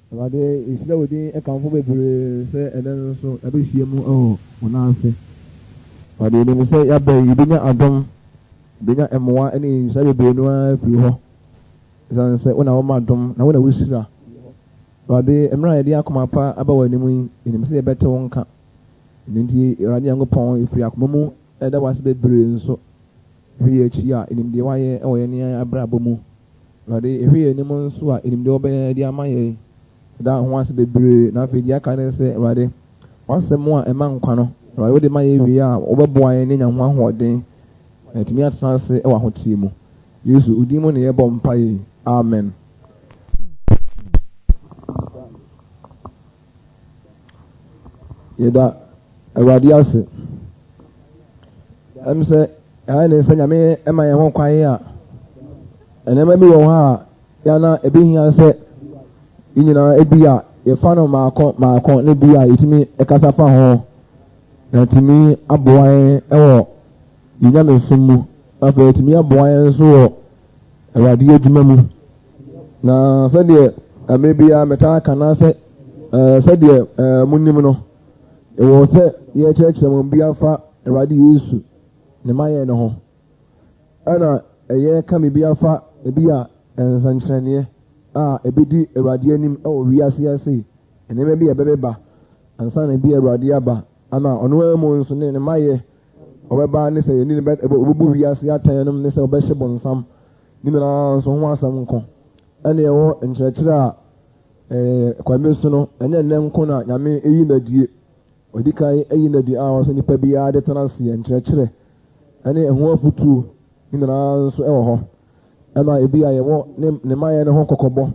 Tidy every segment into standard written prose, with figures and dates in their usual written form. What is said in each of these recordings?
Awurade ehyira wo din ɛkamfo bebree sɛ ɛnɛ no nso ɛbɛhyia mu ɛwɔ wo nan ase. Awurade enim sɛ yɛaba yi yɛbɛnya adom, yɛbɛnya mmoa ɛne nhyira bebree no ara firi hɔ. Ɛsiane sɛ wo na woma adom na wo na wohyira. Awurade mmerɛ a yɛde akoma pa aba wɔ anim yi, enim sɛ yɛbɛte wo nka. Ɛno nti Awurade Nyankopɔn ɛfiri akoma mu ɛda wo ase bebree nso. Ɛhwɛ yɛ akyi a enim deɛ wayɛ ɛwɔ yɛn abrabɔ mu. Awurade ɛhwɛ yɛ anim nso a enim deɛ wobɛyɛ de ama yɛn. Da ho ase bebree na afei deɛ aka ne sɛ Awurade wasɛm a ɛma nkwa no Awurade wode ma yɛ wie a wobɛboa yɛn ne nya ho ahoɔden atumi atena ase ɛwɔ ahotie mu. Yesu wodin mu ne yɛbɔ mpaeɛ. Amen. Yɛda Awurade ase ɛm sɛ ɛha ne sɛ Nyame ɛma yɛn ho kwan a ɛnɛma bi wɔ hɔ a yɛana ɛbɛhia sɛ nyinaa ebi a yɛfa no maako ne bi a yɛtumi ɛkasa fa ho na yɛtumi aboa yɛn ɛwɔ yɛnyamesom mu afei yɛtumi aboa yɛn nso wɔ Awurade adwuma mu na sɛdeɛ ɛmɛ bi a mɛtaa kana sɛ sɛdeɛ munim no ɛwɔ sɛ yɛkyerɛkyerɛ mu bi afa Awurade Yesu ne mayɛ ne ho ɛna ɛyɛ ka mi bi afa ebi a nsɛnkyerɛnneɛ a ebedi Awurade anim ɛwɔ wiase ase nneɛma bi ɛbɛbɛba ansa na ebi Awurade aba ama ɔno mu nso ne mayɛ ɔbɛba ne sɛ yɛni ne ɔbɛbu wiase atɛn no ne sɛ ɔbɛhyɛ bɔnsam ne nyinaa nso ho asɛm nko ɛna ɛwɔ nkyerɛkyerɛ a kwame so no ɛnyɛ nnɛ nko na Nyame eyi n'adie ɔdi kan eyi n'adie a ɔsɛ nipa biara de tena ase nkyerɛkyerɛ ɛne ɛho afutuo ne nyinaa nso ɛwɔ hɔ. Ɛna ebi a yɛwɔ ne mayɛ ne ho kɔkɔbɔ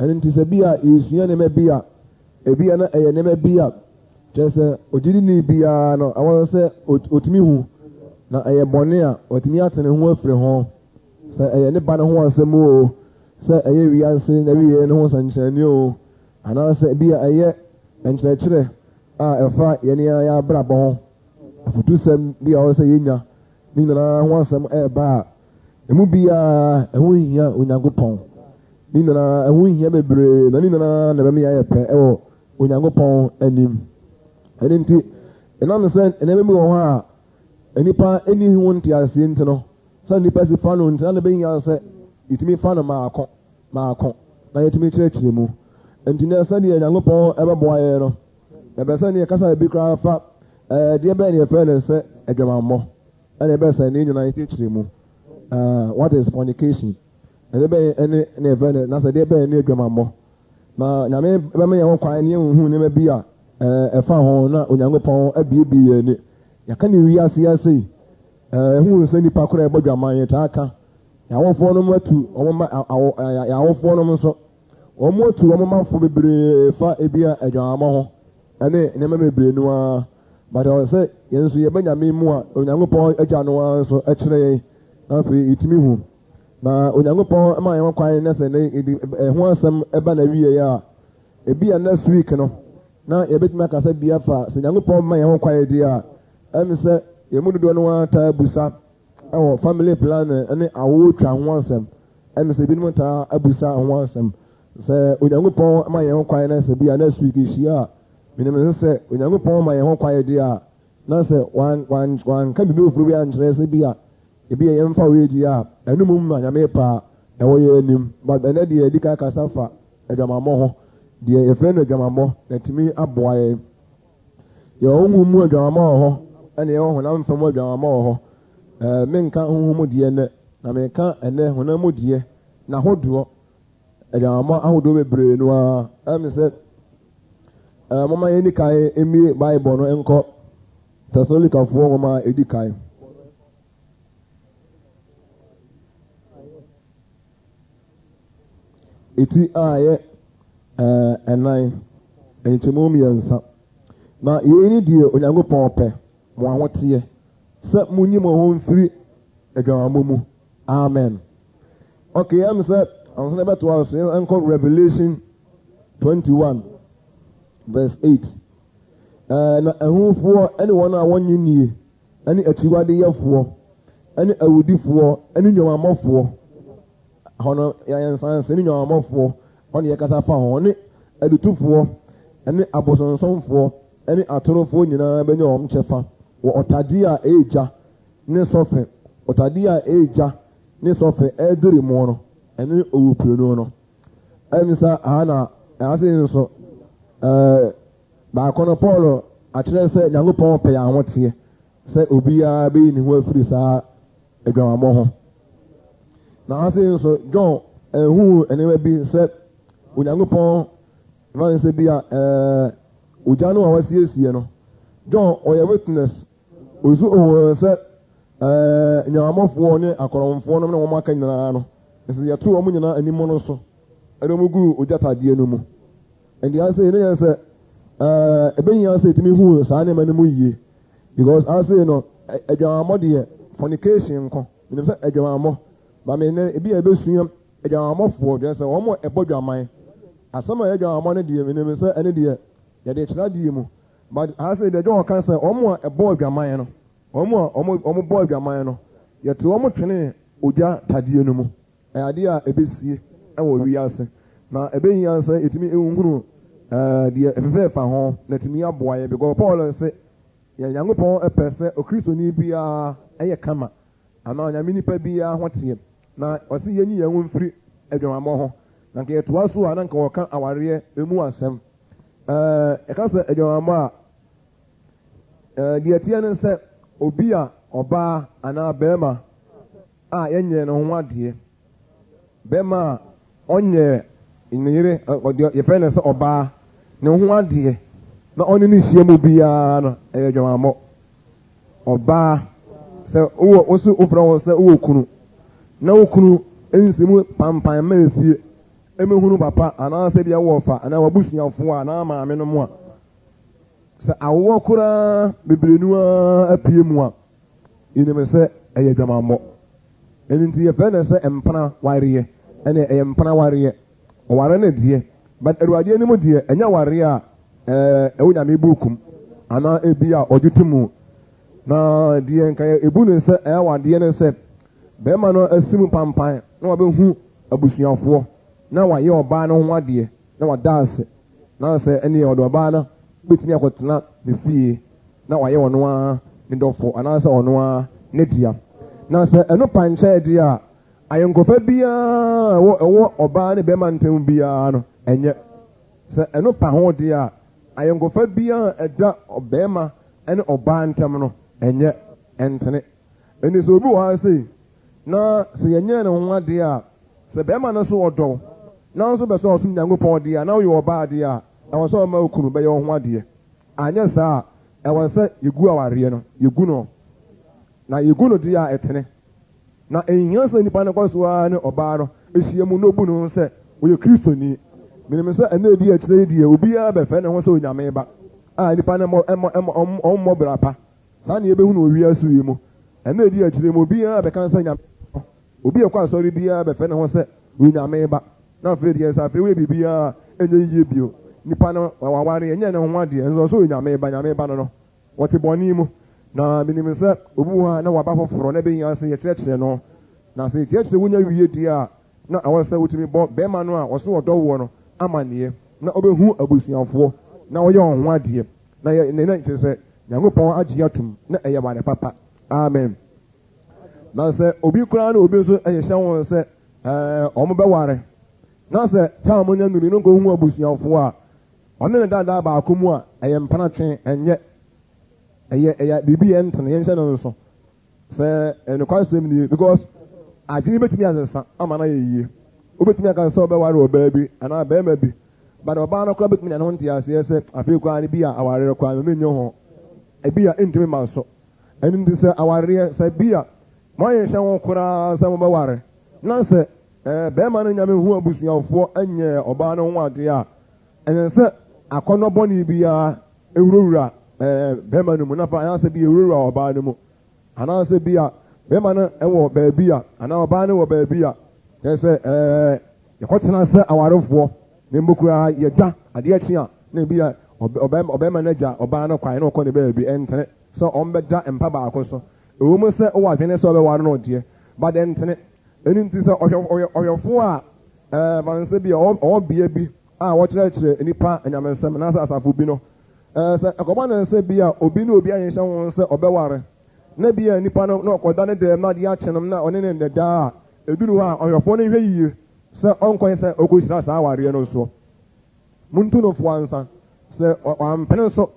ɛno nti sɛ bi a yɛsua nneɛma bi a ebi a na ɛyɛ nneɛma bi a kyerɛ sɛ ogyidini biara no ɛwɔ sɛ otumi hu na ɛyɛ bɔne a otumi ate ne ho afiri ho sɛ ɛyɛ ne ba ne ho asɛm o sɛ ɛyɛ wiase na wiye ne ho nsɛnkyerɛnne o anaasɛ ebi a ɛyɛ nkyerɛkyerɛ a ɛfa yɛne yɛabrabɔ ho afotusɛm bi a ɔwɔ sɛ yɛnya ne nyinaa ho asɛm ɛɛba a emu biara ɛho hia Onyankopɔn ne nyinaa ɛho hia bebree na ne nyinaa na bɛmi yɛ pɛ ɛwɔ Onyankopɔn anim ɛne nti ɛnam sɛ ɛnɛma bi wɔ hɔ a nipa ɛni ho nteaseɛ nti no sɛ nipa si fa no nti na bɛyia sɛ yɛtumi fa no maako na yɛtumi kyerɛkyerɛ mu nti na sɛdeɛ Onyankopɔn ɛbɛboa yɛn no ɛbɛ sɛ ne yɛkasa bi koraa fa deɛ bɛyɛ ne yɛfrɛ no sɛ adwamammɔ ɛna ɛbɛ sɛ ne nyinaa yɛkyerɛkyerɛ mu. What is fornication? And any event, na said, they near Gramambo. Now, Yame, Bama, crying, you who never be a found on young upon a baby. You can't you see, who send the Pakura Bogama, Taka. I won't follow them to I won't follow them so. Or more to a month for the far a beer at Yamaho, and then never be no. But I say, yes, we have been a me more on young upon a January, so actually. Afei itimi hu na Onyankopɔn ama yɛn kwan na sɛ ne ho asɛm ɛba na wie ya ebi a next week no na yɛbɛtumi akasa bi afa sɛ Onyankopɔn ma yɛn kwan di a ɛm sɛ yɛmu dodo no ata abusa ɛwɔ family plan ne awo twa ho asɛm ɛm sɛ binom ta abusa ho asɛm sɛ Onyankopɔn ama yɛn kwan na sɛ bi a next week hyia menim sɛ Onyankopɔn ma yɛn kwan di a na sɛ wan ka bi ofuru bi ankyerɛ sɛ bi a ebi yɛ mfa wei di a ɛno mu ma Nyame pa ɛwɔ yɛ anim but ɛnɛ deɛ yɛdi ka kasa fa adwamammɔ ho deɛ yɛfrɛ no adwamammɔ na tumi aboa yɛn yɛwɔ honhom mu adwamammɔ wɔ hɔ ɛne yɛwɔ honam fam adwamammɔ wɔ hɔ menka honhom mu deɛ nɛ na meka ɛnɛ honam mu deɛ na ahodoɔ adwamammɔ ahodoɔ bebree no a ɛm sɛ mama yɛni kae ɛmie Bible no nkɔ Tesalonikafoɔ nwoma a ɛdi kae eti a yɛ ɛnan ɛnkyɛmu mmiɛnsa na yɛn ni deɛ Onyankopɔn pɛ mo ahoteɛ sɛ mo nyi mo ho mfiri adwamammɔ mu amen. Okay, I'm sɛ ɔnso na bɛto aso yɛn nkɔ Revelation 21 verse 8 na ɛhufoɔ ɛne wɔn a wɔnye nie ɛne akyiwadeyɛfoɔ ɛne awudifoɔ ɛne nnwamammɔfoɔ hɔ no yɛn nsanse ne nnwamammɔfoɔ ɔne yɛkasa fa ho ne adutufoɔ ɛne abosonsomfoɔ ɛne atorofoɔ nyinaa bɛnyɛ wɔn kyɛfa wɔ ɔtadeɛ a ɛregya ne sɔfe ɔtadeɛ a ɛregya ne sɔfe ɛrediri mu no ɛne owuprenu no ɛne sɛ aha na ɛase nso baako no Paul akyerɛ sɛ Nyankopɔn pɛ yɛn ahoteɛ sɛ obiara bɛyi ne ho afiri saa adwamammɔ ho na ase nso John ɛhu nneɛma bi sɛ Onyankopɔn ɛma sɛ bi a ogya no a wasiesie no John ɔyɛ witness osu ɔwɔ sɛ nyamamɔfoɔ ne akɔrɔmfoɔ no na wɔn aka nyinaa no ɛsɛ yɛto wɔn nyinaa anim no so ɛna wɔn gu ogya tadeɛ no mu ɛnti ase ne yɛ sɛ ɛbɛnyia sɛ etumi hu saa nneɛma no mu yie because ase no adwamammɔ deɛ fornication nko ɛnim sɛ adwamammɔ maame ne ebi a ɛbɛsua adwamammɔfoɔ deɛ sɛ wɔn ɛbɔ dwaman asɛm a yɛ adwamammɔ no deɛ ɛnim sɛ ɛne deɛ yɛde kyerɛ deɛ mu but ase deɛ John ka sɛ wɔn a ɛbɔ dwaman no wɔn bɔ adwaman no yɛte wɔn twene ogya tadeɛ no mu ɛyɛ adeɛ a ɛbɛsie ɛwɔ wiase na ɛbɛnyia sɛ etumi ehunu deɛ ɛfɛɛfa ho na etumi aboa yɛ because Paul sɛ yɛn Nyankopɔn ɛpɛ sɛ okristoni biara ɛyɛ kama anaa onyame nipa biara ho teɛ na ɔsi yɛnyi yɛn ho mfiri adwamammɔ ho na nka yɛtoa so a na nka wɔka awareɛ emu asɛm ɛka sɛ adwamammɔ a deɛ teɛ ne sɛ obi a ɔbaa anaa bɛrima a yɛnyɛ ne ho adeɛ bɛrima a ɔnyɛ ne yere yɛfrɛ no sɛ ɔbaa ne ho adeɛ na ɔne ne hyia mu biara no ɛyɛ adwamammɔ ɔbaa sɛ woso wofrɛ wo sɛ wowɔ kunu na wo kunu nsɛmu pampan ma efie ɛmɛhunu papa anaasɛ bia wɔfa anaa wabusuafoɔ anaa maame no mu a sɛ awowɔ koraa bebrenu a apie mu a yɛnim sɛ ɛyɛ adwamammɔ ɛno nti yɛfrɛ no sɛ mpena wareɛ ɛne ɛyɛ mpena wareɛ ɔware no deɛ but awurade anim deɛ ɛnyɛ wareɛ a ɛwɔ nyame bukum anaa ebi a ɔgye to mu na deɛ nka ebu ne sɛ ɛyɛ wadeɛ ne sɛ bɛrima no asim pampan na wabɛhu abusuafoɔ na wayɛ ɔbaa no ho adeɛ na wada ase na sɛ ɛne ɔde ɔbaa no bɛtumi akɔtena ne fie na wayɛ ɔno ara ne dɔfo anaasɛ ɔno ara ne dea na sɛ ɛno pankyɛɛ deɛ a ayɛnkɔfa biara ɛwɔ ɔbaa ne bɛrima ntam biara no ɛnyɛ sɛ ɛno pa ho deɛ a ayɛnkɔfa biara ɛda ɔbɛrima ne ɔbaa ntam no ɛnyɛ ɛntene ɛni sɛ obi wɔ ha sei na sɛ yɛnyɛ ne ho adeɛ a sɛ bɛrima no so ɔdɔw na nso bɛ sɛ ɔsom Nyankopɔn deɛ a na woyɛ ɔbaa deɛ a ɛwɔ sɛ ɔma okunu bɛyɛ wo ho adeɛ anyɛ saa a ɛwɔ sɛ yɛgu awareɛ no yɛgu no na yɛgu no deɛ a ɛtene na ɛnyia sɛ nipa no kɔ so ara ne ɔbaa no ahyia mu na obu no ho sɛ ɔyɛ kristoni menim sɛ ɛna ɛdi akyerɛ yi deɛ obiara bɛfɛ ne ho sɛ onyame ba a nipa no ɔmmɔ bra pa saa ne yɛbɛhu no ɔwia so yi mu ɛna ɛdi akyerɛ mu obiara bɛka sɛ nyame obi ɛkɔ asɔre biara bɛfɛ ne ho sɛ onyame ba na afei deɛ sɛ afei woyɛ biribiara ɛnyɛ yie bio nipa no waware ɛnyɛ ne ho adeɛ nso so onyame ba no wɔte bɔne mu na menim sɛ obi wɔ ha na waba foforɔ na ɛbɛnya sɛ yɛkyerɛkyerɛ no na sɛ yɛkyerɛkyerɛ wonya wie deɛ a na ɛwɔ sɛ wotumi bɔ bɛrima no a wɔso wɔdɔ woɔ no amanneɛ na ɔbɛhu abusuafoɔ na ɔyɛ ɔho adeɛ na kyerɛ sɛ Nyankopɔn agye atom na ɛyɛ wade papa amen na sɛ obi koraa na obi nso ɛhyehyɛ wɔn sɛ ɔmo bɛware na sɛ taa mo nya nuri no nkɔhu abusuafoɔ a ɔne ne daadaa baako mu a ɛyɛ mpanatwe ɛnyɛ ɛyɛ biribi yɛ ntene yɛnhyɛ no nso sɛ ɛnokwasɛm nie because adwene bɛtumi asesa ama no yɛ yie wobɛtumi aka sɛ wobɛware ɔbaa bi anaa bɛrima bi but ɔbaa no koraa bɛtumi nya ne ho nte aseɛ sɛ afei koraa ne bi a awareɛ koraa no ne nyɛ ho ebi a ntumi ma so ɛno nti sɛ awareɛ sɛ bi a moayɛ hyɛ ho koraa sɛ mobɛware na sɛ bɛrima no nyame hu abusuafoɔ anyɛ ɔbaa no ho adeɛ a ɛnyɛ sɛ akɔnnɔ bɔne biara ɛwurawura bɛrima no mu na fa anaasɛ bi ɛwurawura ɔbaa no mu anaasɛ bi a bɛrima no ɛwɔ baabi a anaa ɔbaa no wɔ baabi a kyerɛ sɛ yɛkɔtena sɛ awarefoɔ na mbɔkuraa yɛdwa adeɛ kye a na bi a ɔbɛrima no agya ɔbaa no kwan na ɔkɔ ne baabi ɛntene sɛ ɔmbɛda mpa baako so ɛwɔ mu sɛ ɔwɔ adwene sɛ ɔbɛware no ɔdeɛ ba dɛ ntene ɛno nti sɛ ɔhwɛfoɔ a fansɛ bi a ɔwɔ bea bi a wɔkyerɛkyerɛ nipa anyamensɛm na asafo bi no sɛ akɔba no sɛ bi a obi ne obi ahyɛ wɔn sɛ ɔbɛware na bi a nipa no na ɔkɔda ne dɛm na adeɛ akyɛ no na ɔne ne daa a eduru hɔ a ɔhwɛfoɔ no hwɛ yie sɛ ɔnkɔyɛ sɛ ɔkɔhyira saa awareɛ no so muntu no fo ansa sɛ ɔampene so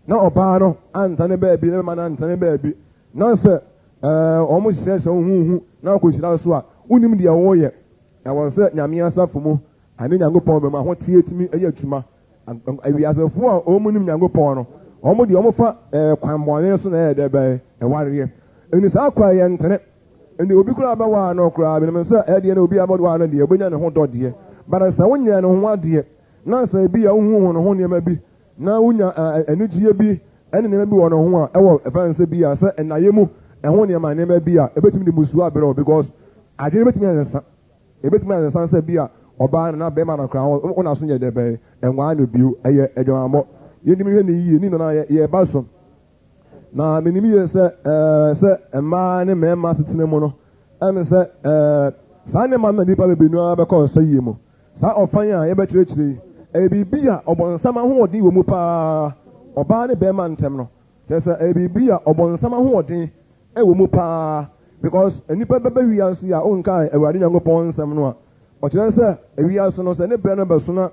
na ɔbaa no anta ne baabi na bɛma no anta ne baabi na sɛ ɔmo hyehyɛhyɛ huhu na ɔkɔhyira so a wonim deɛ wɔyɛ ɛwɔ sɛ nyame asafo mu ane nyankopɔn bɛma ho tie tumi ɛyɛ atwuma awiasefoɔ a ɔmo nim nyankopɔn no ɔmo deɛ ɔmo fa kwanbɔne so na ɛyɛ dɛ bɛyɛ ɛwareɛ ɛni saa kora yɛ ntene ɛni obi koraa bɛwaa no koraa binom sɛ ɛdeɛ na obi abɛwaa no deɛ obɛnya ne ho dɔdeɛ bara sɛ wonyɛ ne ho adeɛ na sɛ bi a wohu ne ho nneɛma bi na wonya anigyeɛ bi ɛne nneɛma bi wɔ ne ho a ɛwɔ ɛfɛn sɛ bi a sɛ ɛnayɛ mu ɛho nneɛma bi a ɛbɛtumi de musuo abrɛ because adwene bɛtumi ayɛnsa ɛbɛtumi ayɛnsa sɛ bi a ɔbaa no na bɛrima no koraa wona so nyɛ dɛ bɛyɛ ɛnwaa no bio ɛyɛ adwamammɔ yɛnim hwɛ ne yie ne nyinaa yɛba so na menim yie sɛ sɛ mmaa ne mmarima asetena mu no ɛne sɛ saa nneɛma no na nnipa bebree ara bɛkɔ ɔsa yie mu saa ɔfan a yɛbɛkyerɛkyerɛ yi ɛyɛ biribi a ɔbɔnsam ahoɔden wɔ mu paa ɔbaa ne bɛrima ntɛm no kyerɛ sɛ ɛyɛ biribi a ɔbɔnsam ahoɔden ɛwɔ mu paa because nnipa bɛbɛ wiase a ɔnka Awurade Nyankopɔn nsɛm no a ɔkyerɛ sɛ wiase no sɛ ne brɛ no bɛso na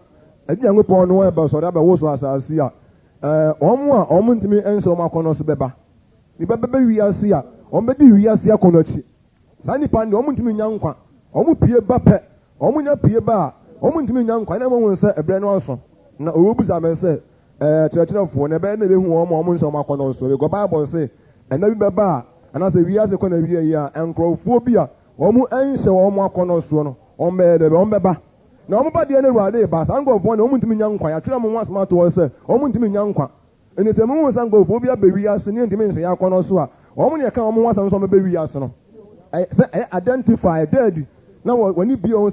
ɛde Nyankopɔn no ɛbɛ so ɔde abɛwo so asase a ɔmo ntumi nhyɛ ɔmo akɔnɔ so bɛba nnipa bɛbɛ wiase a ɔmo bɛdi wiase akɔnɔ akyi saa nnipa no ɔmo ntumi nya nkwa ɔmo pie ba pɛ ɔmo nya pie ba a ɔmo ntumi nya nkwa na ɛmo hun sɛ ɛbrɛ no aso na ɔwɔ busa mɛ sɛ kyerɛkyerɛfoɔ na ɛbɛyɛ na ɛbɛhu ɔmo nhyɛ ɔmo akɔnɔ so because Bible sɛ ɛna bi bɛba a anaasɛ wiase kɔ na wie yi a nkurɔfoɔ bi a ɔmo nhyɛ ɔmo akɔnɔ so no ɔmo bɛyɛ dɛ ɔmo bɛba na ɔmo ba deɛ no Awurade ba saa nkurɔfoɔ na ɔmo ntumi nya nkwa yɛatwerɛ mo ho asɛm ato hɔ sɛ ɔmo ntumi nya nkwa ɛnni sɛ mo hu sɛ nkurɔfoɔ bi aba wiase ne ntumi nhyɛ yɛ akɔnɔ so a ɔmo ne ɛka ɔmo ho asɛm so ɔmo bɛ wiase no sɛ ɛyɛ identify dead na wɔne bi ɔmo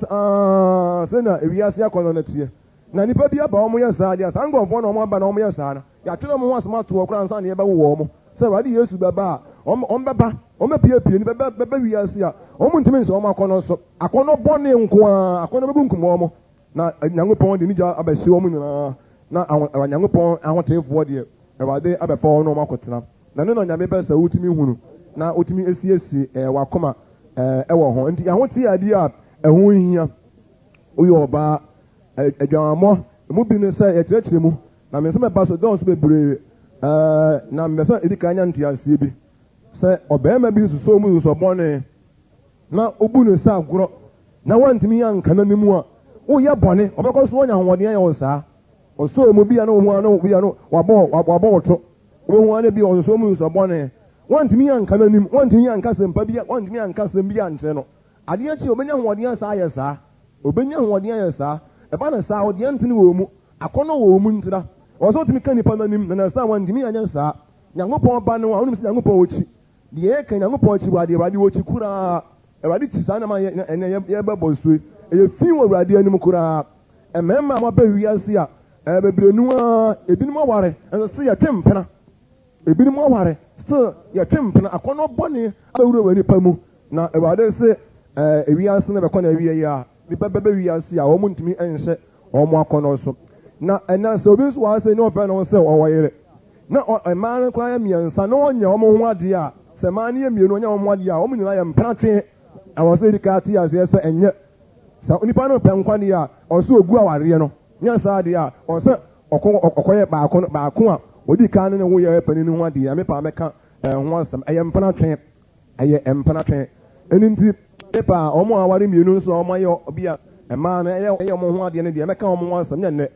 sɛ na wiase akɔnɔ no teɛ na nipa bi aba ɔmo yɛ saa deɛ saa nkurɔfoɔ na ɔmo aba na ɔmo yɛ saa no yɛatwerɛ mo ho asɛm ato hɔ koraa nsa ne yɛbɛwo ɔmo sɛ Awurade Yesu bɛba a ɔmo bɛba ɔmo piepie ni bɛbɛ wiase a ɔmo ntumi nhyɛ ɔmo akɔnɔ so akɔnɔ bɔne nko a akɔnɔ bɛbu nkum ɔmo na Nyankopɔn de nigya abɛhyɛ ɔmo nyinaa na Nyankopɔn ahoteefoɔ deɛ Awurade abɛfa ɔmo ɔmo akɔtena na ne na Nyame bɛ sɛ wotumi hunu na wotumi esiesie wakoma ɛwɔ ho nti ahote adeɛ a ɛho hia woyɛ ɔbaa adwamammɔ emu bi ne sɛ yɛkyerɛkyerɛ mu na me nsɛm ɛba so dɔɔso bebree na mbɛsɛ edi kan nya nteaseɛ bi sɛ ɔbɛrima bi nsuso mu nsuso bɔne na obu ne nsa agorɔ na wantumi yɛ nkana ne mu a woyɛ bɔne ɔbɛkɔ so wɔnya ahoɔden ayɛ wo saa ɔsɔ mu bi a na ohun ano bi a no wabɔ wɔto ohun ano bi ɔnsuso mu nsuso bɔne wantumi yɛ nkana nim wantumi yɛ nkasa mpa bi wantumi yɛ nkasa bi ankyerɛ no adeɛ akyi obɛnya ahoɔden asa ayɛ saa obɛnya ahoɔden ayɛ saa ɛba na saa ɔdeɛ ntene wɔ mu akɔnɔ wɔ mu ntena ɔsɔ tumi ka nipa n'anim na nsa wantumi yɛ saa Nyankopɔn ba no a ɔnim sɛ Nyankopɔn wɔkyi deɛ ɛka Nyankopɔn akyi wɔ adeɛ Awurade wɔkyi koraa Awurade kyi saa nama ɛnɛ yɛbɛbɔ nsuo ɛyɛ fi wɔ Awurade anim koraa mmarima a wɔaba wiase a bebrenu a ebinom aware ɛnso sɛ yɛte mpena ebinom aware still yɛte mpena akɔnɔ bɔne abɛwura wɔ nipa mu na Awurade sɛ ewiase no bɛkɔ na awie yi a nipa bɛbɛ wiase a wɔn ntumi nhyɛ wɔn akɔnɔ so na ɛna sɛ obi nso wɔ ase ne ɔfɛ no sɛ ɔwɔ yere na mmaa no koraa yɛ mmiɛnsa na ɔnyɛ wɔn ho adeɛ a sɛ mmaa no yɛ mmienu ɔnyɛ wɔn ho adeɛ a wɔn nyinaa yɛ mpena twe ɛwɔ sɛ edika ate aseɛ sɛ ɛnyɛ sɛ nipa no pɛ nkwa deɛ a ɔsɛ ogu awareɛ no nyɛ saa adeɛ a ɔsɛ ɔkɔyɛ baako a odi kan ne ho yɛ panin ho adeɛ ɛmepa mɛka ho asɛm ɛyɛ mpena twe ɛni nti nipa a wɔn a aware mmienu nso a wɔn ayɛ obi a mmaa no ɛyɛ wɔn ho adeɛ no deɛ mɛka wɔn ho asɛm nyɛ nnɛ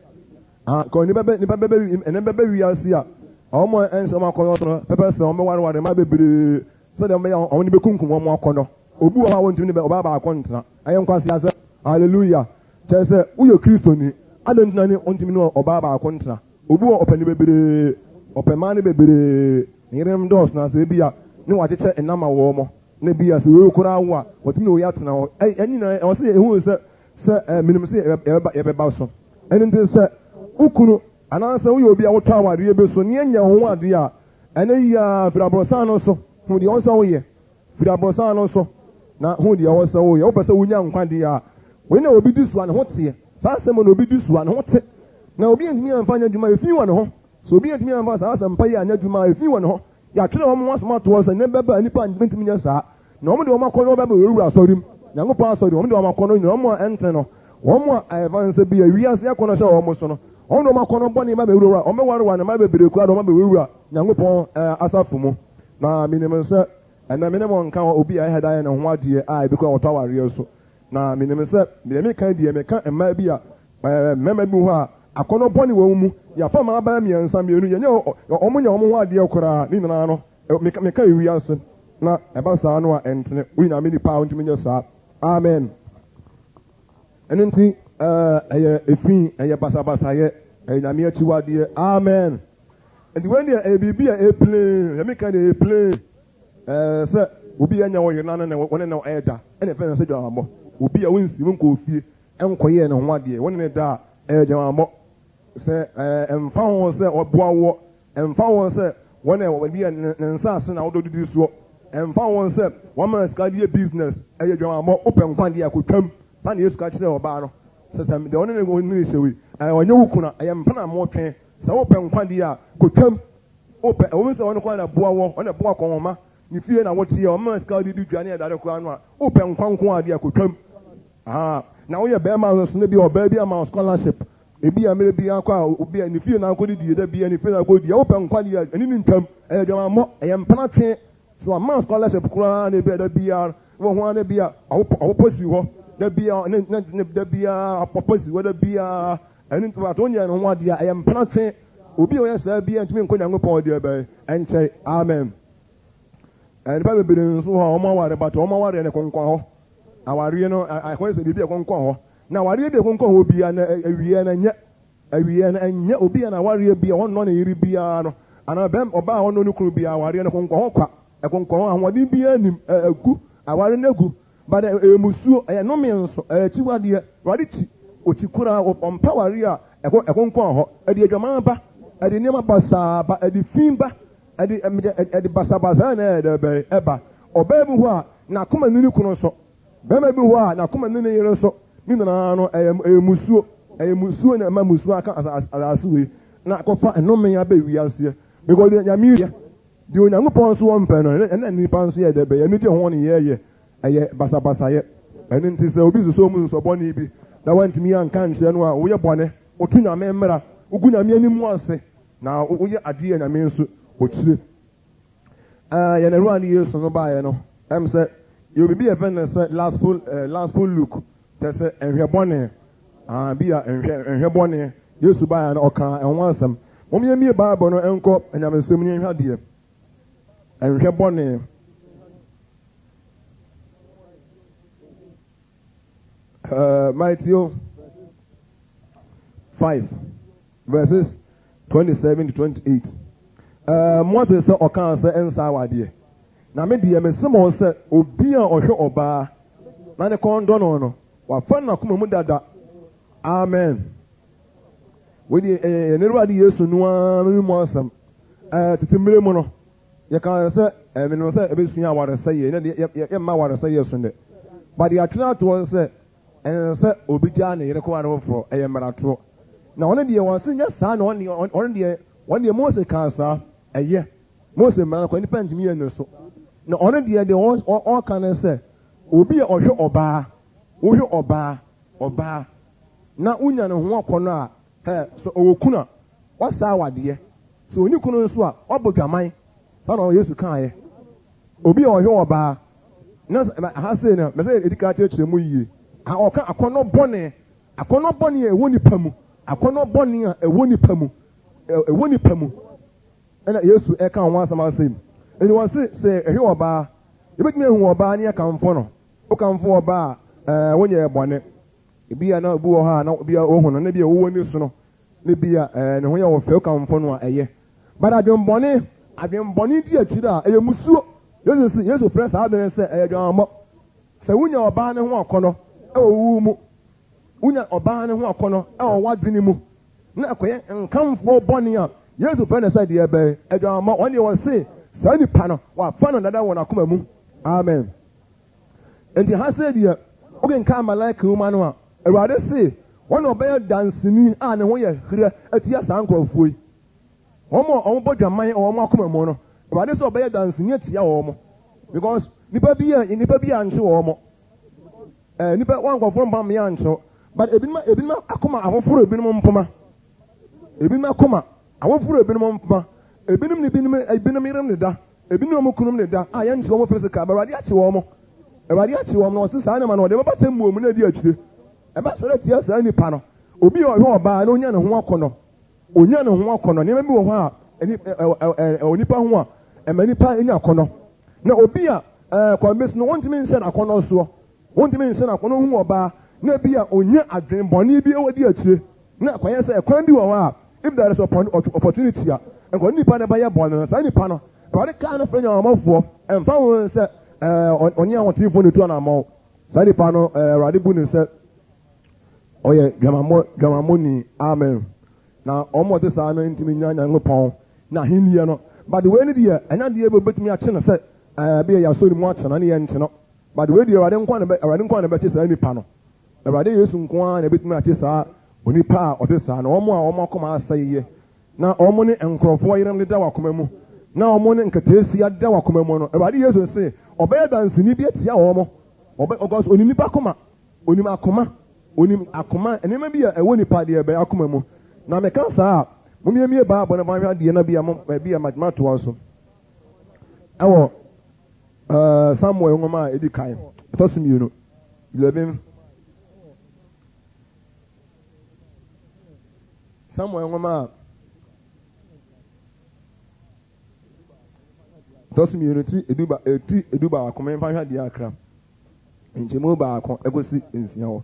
kɔ nipa bɛbɛ wiase a ɔmo ɛnhyɛ ɔmo akɔnɔ so pɛpɛ sɛ ɔmo wareware ma bebree sɛdeɛ ɔmo yɛ ɔmo ne bɛkunkum ɔmo akɔnɔ obi wɔ hɔ a wɔntumi ne bɛ ɔbaa baako ntena ɛyɛ nkwasi asɛ hallelujah kyerɛ sɛ woyɛ kristoni adantina ne ɔntumi ne ɔbaa baako ntena obi wɔ ɔpɛ ne bebree ɔpɛ mmaa ne bebree ne yerem dɔɔso na sɛ ebi a ne wakyekyɛ ɛnam awɔ ɔmo ne bi a sɛ oye koraa wo a wɔtumi ne oye atena hɔ ɛni na ɛwɔ sɛ ehu sɛ minim sɛ yɛbɛba so ɛni nti sɛ ukunu anaasɛ woyɛ obi a wotɔ awareɛ bi so ne ɛnyɛ ho adeɛ a ɛne yi a firi aborɔsan no so hu deɛ ɔwɔ sɛ woyɛ firi aborɔsan no so na hu deɛ ɔwɔ sɛ woyɛ wopɛ sɛ wonya nkwa deɛ a wɔn na obi di so a ne ho teɛ saa asɛm no obi di so a ne ho te na obi ntumi amfa anya adwuma efi wɔ ne ho so obi ntumi amfa saa asɛm pa yi anya adwuma efi wɔ ne ho yɛatwerɛ wɔn asɛm atoɔ sɛ ne bɛba nipa ntumi nyɛ saa na wɔn de wɔn akɔ no bɛba ewura asɔre mu nyankopɔn asɔre wɔn de wɔn akɔ no nyina wɔn a ɛnten no wɔn a ɛfa nsa bi awiase akɔ no hyɛ wɔn so no wɔn de wɔn akɔ no bɔ ne ba bɛwura wɔn bɛware ne ma bebree kura wɔn bɛwura nyankopɔn asafo mu na minim sɛ ɛna minim nka obi a ɛhɛ da yɛ ne ho adeɛ a ebi kɔ wɔtɔ awareɛ so na minim sɛ deɛ meka deɛ meka mmaa bi a mmarima bi hɔ a akɔnɔ bɔ ne wɔn mu yɛafa maa baa mmiɛnsa mmienu yɛnyɛ wɔn nyɛ wɔn ho adeɛ koraa ne nyinaa no meka ewi ase na ɛba saa no a ɛntene woyi na nipa a wɔntumi nyɛ saa amen ɛno nti ɛyɛ efi ɛyɛ basabasayɛ ɛyɛ nyame akyiwadeɛ amen nti wɔn deɛ ɛyɛ biribi a ɛplee yɛmeka deɛ ɛplee sɛ obi anya wɔ yɛn nan na wɔn na ɛɛda ɛna ɛfɛn sɛ dwamabɔ obi a wɔnsi mu nkɔ fie ɛnkɔyɛ ne ho adeɛ wɔn ne da ɛyɛ dwamabɔ sɛ ɛmfa wɔn sɛ ɔboa wɔ ɛmfa wɔn sɛ wɔn a wɔbi yɛ ne nsa ase na wɔdɔ didi soɔ ɛmfa wɔn sɛ wɔn ma sika deɛ business ɛyɛ dwamabɔ ɔpɛ nkwan deɛ akotwam sani yesu ka kyerɛ ɔbaa no sɛ sɛ deɛ ɔne ne hyɛ wi ɔnyɛ wo kuna ɛyɛ mpana mɔtwɛn sɛ wɔpɛ nkwan deɛ a kotwam ɔpɛ ɛwɔm sɛ wɔn kwan na boa wɔ ɔna boa kɔnhoma ne fie na wɔte yɛ ɔma sika de di dwane ɛdade koraa no a ɔpɛ nkwanko adeɛ akotwam na woyɛ bɛrima nso ne bi ɔbaa bi ama scholarship ebi a mmerɛ bi akɔ a obi a ne fie na akɔ di da bi a ne fie na akɔ di ɔpɛ nkwa deɛ ɛne ne ntam ɛyɛ dwamamɔ ɛyɛ mpana twe so ama scholarship koraa na ebi a da bi a wɔn ho ana bi a ɔwopɔ si hɔ da bi a ne da bi a apɔpɔ si hɔ da bi a ɛne nto ato nyɛ ne ho adeɛ ɛyɛ mpana twe obi a ɔyɛ saa bi a ntumi nkɔ nyankopɔn deɛ bɛyɛ ɛnkyɛn amen. Nipa bebree nso hɔ wɔn aware bata wɔn aware ne kɔnkɔn hɔ awareɛ no akɔyɛ sɛ biribi ɛkɔnkɔn hɔ na awareɛ bi ɛkɔnkɔn hɔ bia na awie na nyɛ obi a na awareɛ bia wɔn nɔ ne yiri bia no ana bɛm ɔbaa wɔn nɔ ne kunu bia awareɛ no kɔnkɔn hɔ kwa ɛkɔnkɔn hɔ ahoɔden bia nim egu aware no egu bada emusuo ɛyɛ nnome nso ɛkyiwadeɛ wɔde kyi okyi kora ɔmpa awareɛ a ɛkɔnkɔn hɔ ɛde adwaman ba ɛde nneɛma basaa ba ɛde fin ba ɛde basabasa na ɛde ɛba ɔbaa bi hɔ a n'akoma ne kunu so bɛrima bi hɔ a n'akoma ne yere so ne nyinaa no ɛyɛ musuo na ɛma musuo aka asase wei na akɔfa nnome abɛ wiaseɛ because nyame yɛ deɛ onyankopɔn nso wɔ mpɛ no ɛna nipa nso yɛ dɛ bɛyɛ ɛno gye ho ne yɛyɛ ɛyɛ basabasayɛ ɛno nti sɛ obi soso mu nsɔbɔne bi na wantumi anka nkyerɛ no a woyɛ bɔne wotu nyame mmara wogu nyame anim ase na woyɛ adeɛ nyame nso okyire yɛn awurade yesu no baeɛ no ɛm sɛ yɛ obibi yɛ fɛ ne sɛ last full look tɛ sɛ nhwɛ bɔne bi a nhwɛ bɔne yesu baeɛ no ɔka ɛho asɛm wɔn yɛ mie baabɔ no ɛnkɔ anyamesɛm ne nhwɛ adeɛ nhwɛ bɔne Matthew 5 verses 27 to 28 Mmote sɛ ɔka sɛ ɛnsa awadeɛ na me deɛ mesɛm wɔ sɛ obi a ɔhwɛ ɔbaa na ne kɔn dɔ no no wafa no akoma mu dada amen wɔde ɛnɛrɛwade yesu noa mu asɛm tete mmere mu no yɛka sɛ menom sɛ ɛbɛsua awaresɛyɛ ne deɛ yɛmma awaresɛyɛ so ndɛ but yɛatwena atoɔ sɛ ɛnsɛ obi gyaa ne yere kɔwa no foforɔ ɛyɛ mmaratoɔ na ɔno deɛ wɔn se nyɛ saa na ɔno deɛ Mose kaa saa ɛyɛ Mose mmara kɔ nipa ntumi yɛ ne so na ɔno deɛ ɔka ne sɛ obi a ɔhwɛ ɔbaa wohwɛ ɔbaa na wonya ne ho akɔnɔ a so ɔwɔ kuna wasaa awadeɛ sɛ oni kunu nso a ɔbɔ dwaman saa na Yesu kaeɛ obi a ɔhwɛ ɔbaa na aha sei no mɛsɛ ɛdi ka kyerɛkyerɛ mu yie ɔka akɔnɔ bɔne a ɛwɔ nipa mu akɔnɔ bɔne a ɛwɔ nipa mu ɛna Yesu ɛka ho asɛm asɛm ɛni wɔn sɛ ɛhwɛ ɔbaa yɛbɛtumi ehu ɔbaa ne ɛkamfo no wokamfo ɔbaa wonyɛ bɔne ebi a na obi wɔ hɔ a na obi a ohun no na bi a owó ne so no na bi a ne ho yɛ wɔ fɛ wokamfo no a ɛyɛ but adwembɔne di akyire a ɛyɛ musuo Yesu frɛ saa ade ne sɛ ɛyɛ dwamamɔ sɛ wonya ɔbaa ne ho akɔnɔ ɛwɔ wu mu wonya ɔbaa ne ho akɔnɔ ɛwɔ wadwene mu na akɔyɛ nkamfoɔ bɔne a Yesu frɛ ne sɛ deɛ ɛbɛyɛ adwamamɔ wɔn deɛ wɔn se saa nipa no wafa no dada wɔ n'akoma mu amen nti ha sɛ deɛ wokenka Malaika nwoma no a Awurade se wɔn na ɔbɛyɛ dansini a ne ho yɛ hwere atia saa nkurɔfoɔ yi wɔn bɔ dwaman wɔn akoma mu no Awurade sɛ ɔbɛyɛ dansini atia wɔn because nipa bi a nkye wɔn nipa wɔn nkɔfoɔ mpa mmea nkye but ebinom akoma afoforo ebinom mpoma ebinom akoma afoforo ebinom mpoma ebinom yerem ne da ebinom kunum ne da a yɛn nkye wɔn physical Awurade akye wɔn na ɔsi saa ne ma na ɔde bɛbata mu omu na edi akyire ɛbɛ sɔrɔ tia saa nipa no obi a ɔhwɛ ɔbaa na onya ne ho akɔnɔ nneɛma bi wɔ hɔ a onipa ho a ɛma nipa enya akɔnɔ na obi a kɔmbɛsi no wɔntumi nhyɛ n'akɔnɔ soɔ wɔntumi nhyɛ n'akɔnɔ ho ɔbaa na bi a onya adwenbɔne bi ɛwɔ di akyire na akɔyɛ sɛ ɛkwan bi wɔ hɔ a if there is opportunity a nkɔ nipa na bɛyɛ bɔne no saa nipa no ɛwɔde kaa no fɛ nya ɔmafoɔ ɛmfa wɔn sɛ ɔne ahotefoɔ ne tu anamɔ saa nipa no Awurade bu ne sɛ ɔyɛ dwamammɔni amen na ɔmo ɔte saa no ntumi nya Nyankopɔn na ahenniɛ no but wei ne deɛ ɛnya deɛ bɛtumi akye no sɛ bi yɛ yɛasɔ ne mu akye no ne yɛ nkye no but wei deɛ Awurade nkwa na bɛkye saa nipa no Awurade Yesu nko ara na ɛbɛtumi akye saa onipa a ɔte saa no ɔmo a ɔmo akoma asɛe yɛ na ɔmo ne nkurɔfoɔ yerem da wakoma mu na ɔmo ne nkateesia da wakoma mu no Awurade Yesu se ɔbɛyɛ dansini bi atia wɔn ɔgɔs onim nipa akoma nneɛma bi a ɛwɔ nipa deɛ ɛbɛyɛ akoma mu na mɛka saa a momiamie baa bɔ na bahwɛ adeɛ na bi a matoa so ɛwɔ Samuel nwoma a ɛdi kan ɛtɔ so mmienu 11 Samuel nwoma a ɛtɔ so mmienu ti edu baako mɛmfa hwɛ adeɛ akra nkyɛmu baako ɛkɔsi nsia hɔ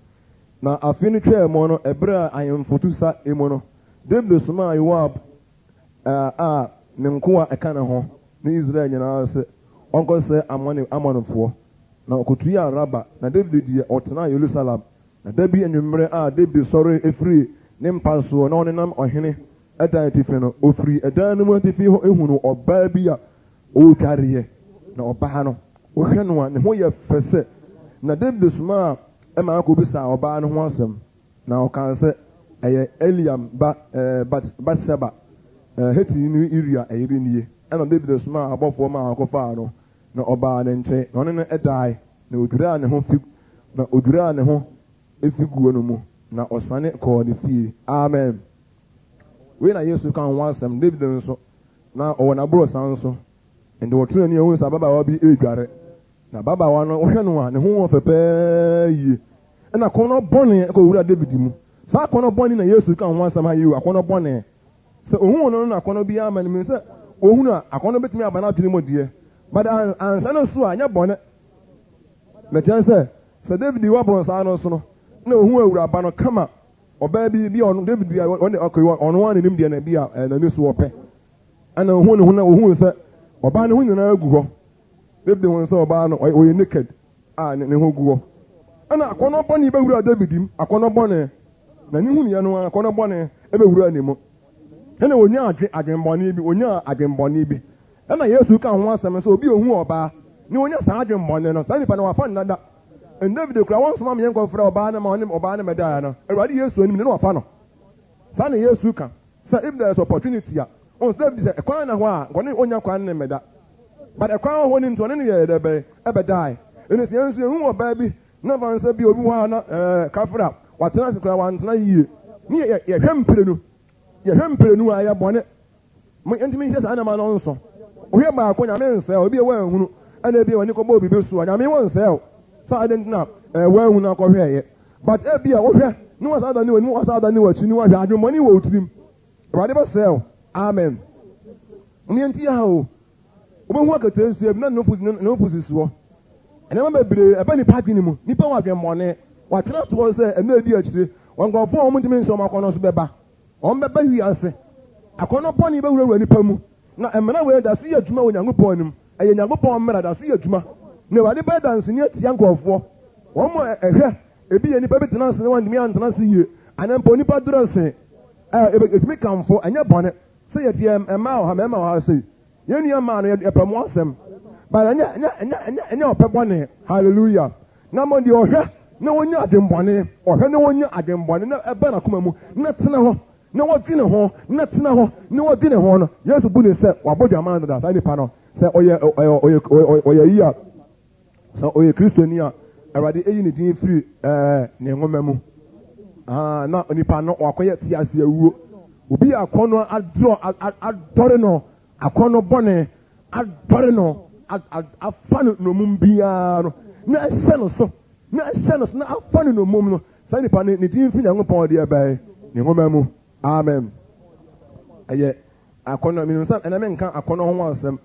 na afe no twɛɛ mu no ɛberɛ a ahemfotu sa emu no David somaa Yoab a ne nkoa ɛka ne ho ne Israel nyinaa sɛ ɔnkɔsɛ Amonfoɔ na ɔkɔtui Araba na David deɛ ɔtena Yerusalem na da bi anwummerɛ a David sɔre efiri ne mpa soɔ na ɔnenam ɔhene ɛdan atifi no ofiri ɛdan no mu atifi hɔ ehunu ɔbaa bi a ɔretwareɛ na ɔbaa no wohwɛ no a ne ho yɛ fɛ sɛ na David somaa ɛma akɔbisa ɔbaa no ho asɛm na ɔka sɛ ɛyɛ Eliam Batseba Heti ni Uria ɛyere nie ɛna David soma abɔfoɔ ma akɔfaa no na ɔbaa ne nkyɛn na ɔne no ɛdae na odwiraa ne ho efi guo no mu na ɔsane kɔɔ ne fie amen wei na Yesu ka ho asɛm David nso na ɔwɔ n'aboro san so nde wɔtena ni ehun sɛ ababaawa bi edware na ababaawa no wɔhwɛ no a ne ho wɔ fɛpɛɛ yie ɛna kɔnɔ bɔne ɛkɔ wura David mu saa akɔnɔ bɔne na Yesu ka ho asɛm ha yiw akɔnɔ bɔne sɛ ohun no na akɔnɔ bi ama ne mi sɛ ohun a akɔnɔ betumi aba na atwene mu deɛ but ansa no so a nyɛ bɔne mɛkyɛn sɛ David wa bɔ saa no so no na ohun awura aba no kama ɔbaa bi ɔno David bi ɔno wa ne nim deɛ na bi a n'ani so wɔpɛ ɛna ohun ne ho na ohun sɛ ɔbaa ne ho nyinaa agu hɔ David ho sɛ ɔbaa no ɔyɛ naked a ne ho gu hɔ ɛna akɔnɔ bɔne bɛwura David mu akɔnɔ bɔne na ne hu ne no akɔnɔ bɔne ɛbɛwura ne mu ɛna onya adwenbɔne bi ɛna Yesu ka ho asɛm sɛ obi ohu ɔbaa ne onya saa adwenbɔne no saa nipa no wafa nnada and David kura wɔn soma meyɛ nkɔfrɛ ɔbaa no ma ɔne ɔbaa no mɛdaa no Awurade Yesu anim ne wafa no saa na Yesu ka sɛ if there is opportunity a ɔn David sɛ ɛkwan na hɔ a nkɔne onya kwan ne mɛda but ɛkwan hɔ ne nti ɔne ne yɛ dɛbɛ ɛbɛdae ɛna sɛ yɛnso ehu ɔbaa bi na fa nsa bi obi hɔ a na kafra watena ase kura wantena yie ne yɛhwɛ mprenu a yɛ bɔne ntumi nhyɛ saa nama no nso ohwɛ baako nyame nsɛ obi a wanhunu ɛna bi wani kɔbɔ obi besu a nyame wɔ nsɛ saa ade ntina wanhunu akɔhwɛ yɛ but ebi a wohwɛ ne wasa da ne wani wasa da ne wachi ne wahwɛ adwemmɔne wɔ otirim Awurade bɛsɛ amen ne nti ha o wobɛhu akata nsu ebi na nofusi soɔ ɛnɛma bebree ɛbɛ nipa adwene mu nipa wɔ adwemmɔne watwena to hɔ sɛ ɛna adi akyire wɔnkɔfoɔ a wɔn ntumi nhyɛ wɔn akɔnɔ so bɛba wɔn bɛba wi ase akɔnɔ bɔne bɛwurawura nipa mu na mmena wei da so yɛ adwuma wɔ Nyankopɔn anim ɛyɛ Nyankopɔn mmara da so yɛ adwuma na Awurade bɛyɛ danseni atia nkurɔfoɔ wɔn mo ɛhwɛ ebi yɛ nipa bi tena ase na wɔn ntumi antena ase yie anampo nipa duro ase etumi kamfo ɛnyɛ bɔne sɛ yɛte mmaa wɔ ha mmarima wɔ ha ase yɛn nua mmaa no yɛpɛ mo asɛm but ɛnyɛ ɔpɛ bɔne hallelujah na mo deɛ ɔhwɛ na wonya adwembɔne ɔhwɛ na wonya adwembɔne na ɛbɛ na koma mu na tena hɔ na wɔdwene ho na tena hɔ na wɔdwene ho no Yesu bu ne sɛ wabɔdwama no da saa nipa no sɛ ɔyɛ yi a sɛ ɔyɛ kristoni a Awurade eyi ne din firi ne nwoma mu na nipa no wakɔyɛ te ase awuo obi akɔnɔ adɔre no akɔnɔ bɔne adɔre no afa no nomum biara no na ɛhyɛ no so na afa no nomum no saa nipa no ne din firi Nyankopɔn de ɛbɛyɛ ne nwoma mu amen ɛyɛ akɔnɔ minnu sɛ ɛna menka akɔnɔ ho asɛm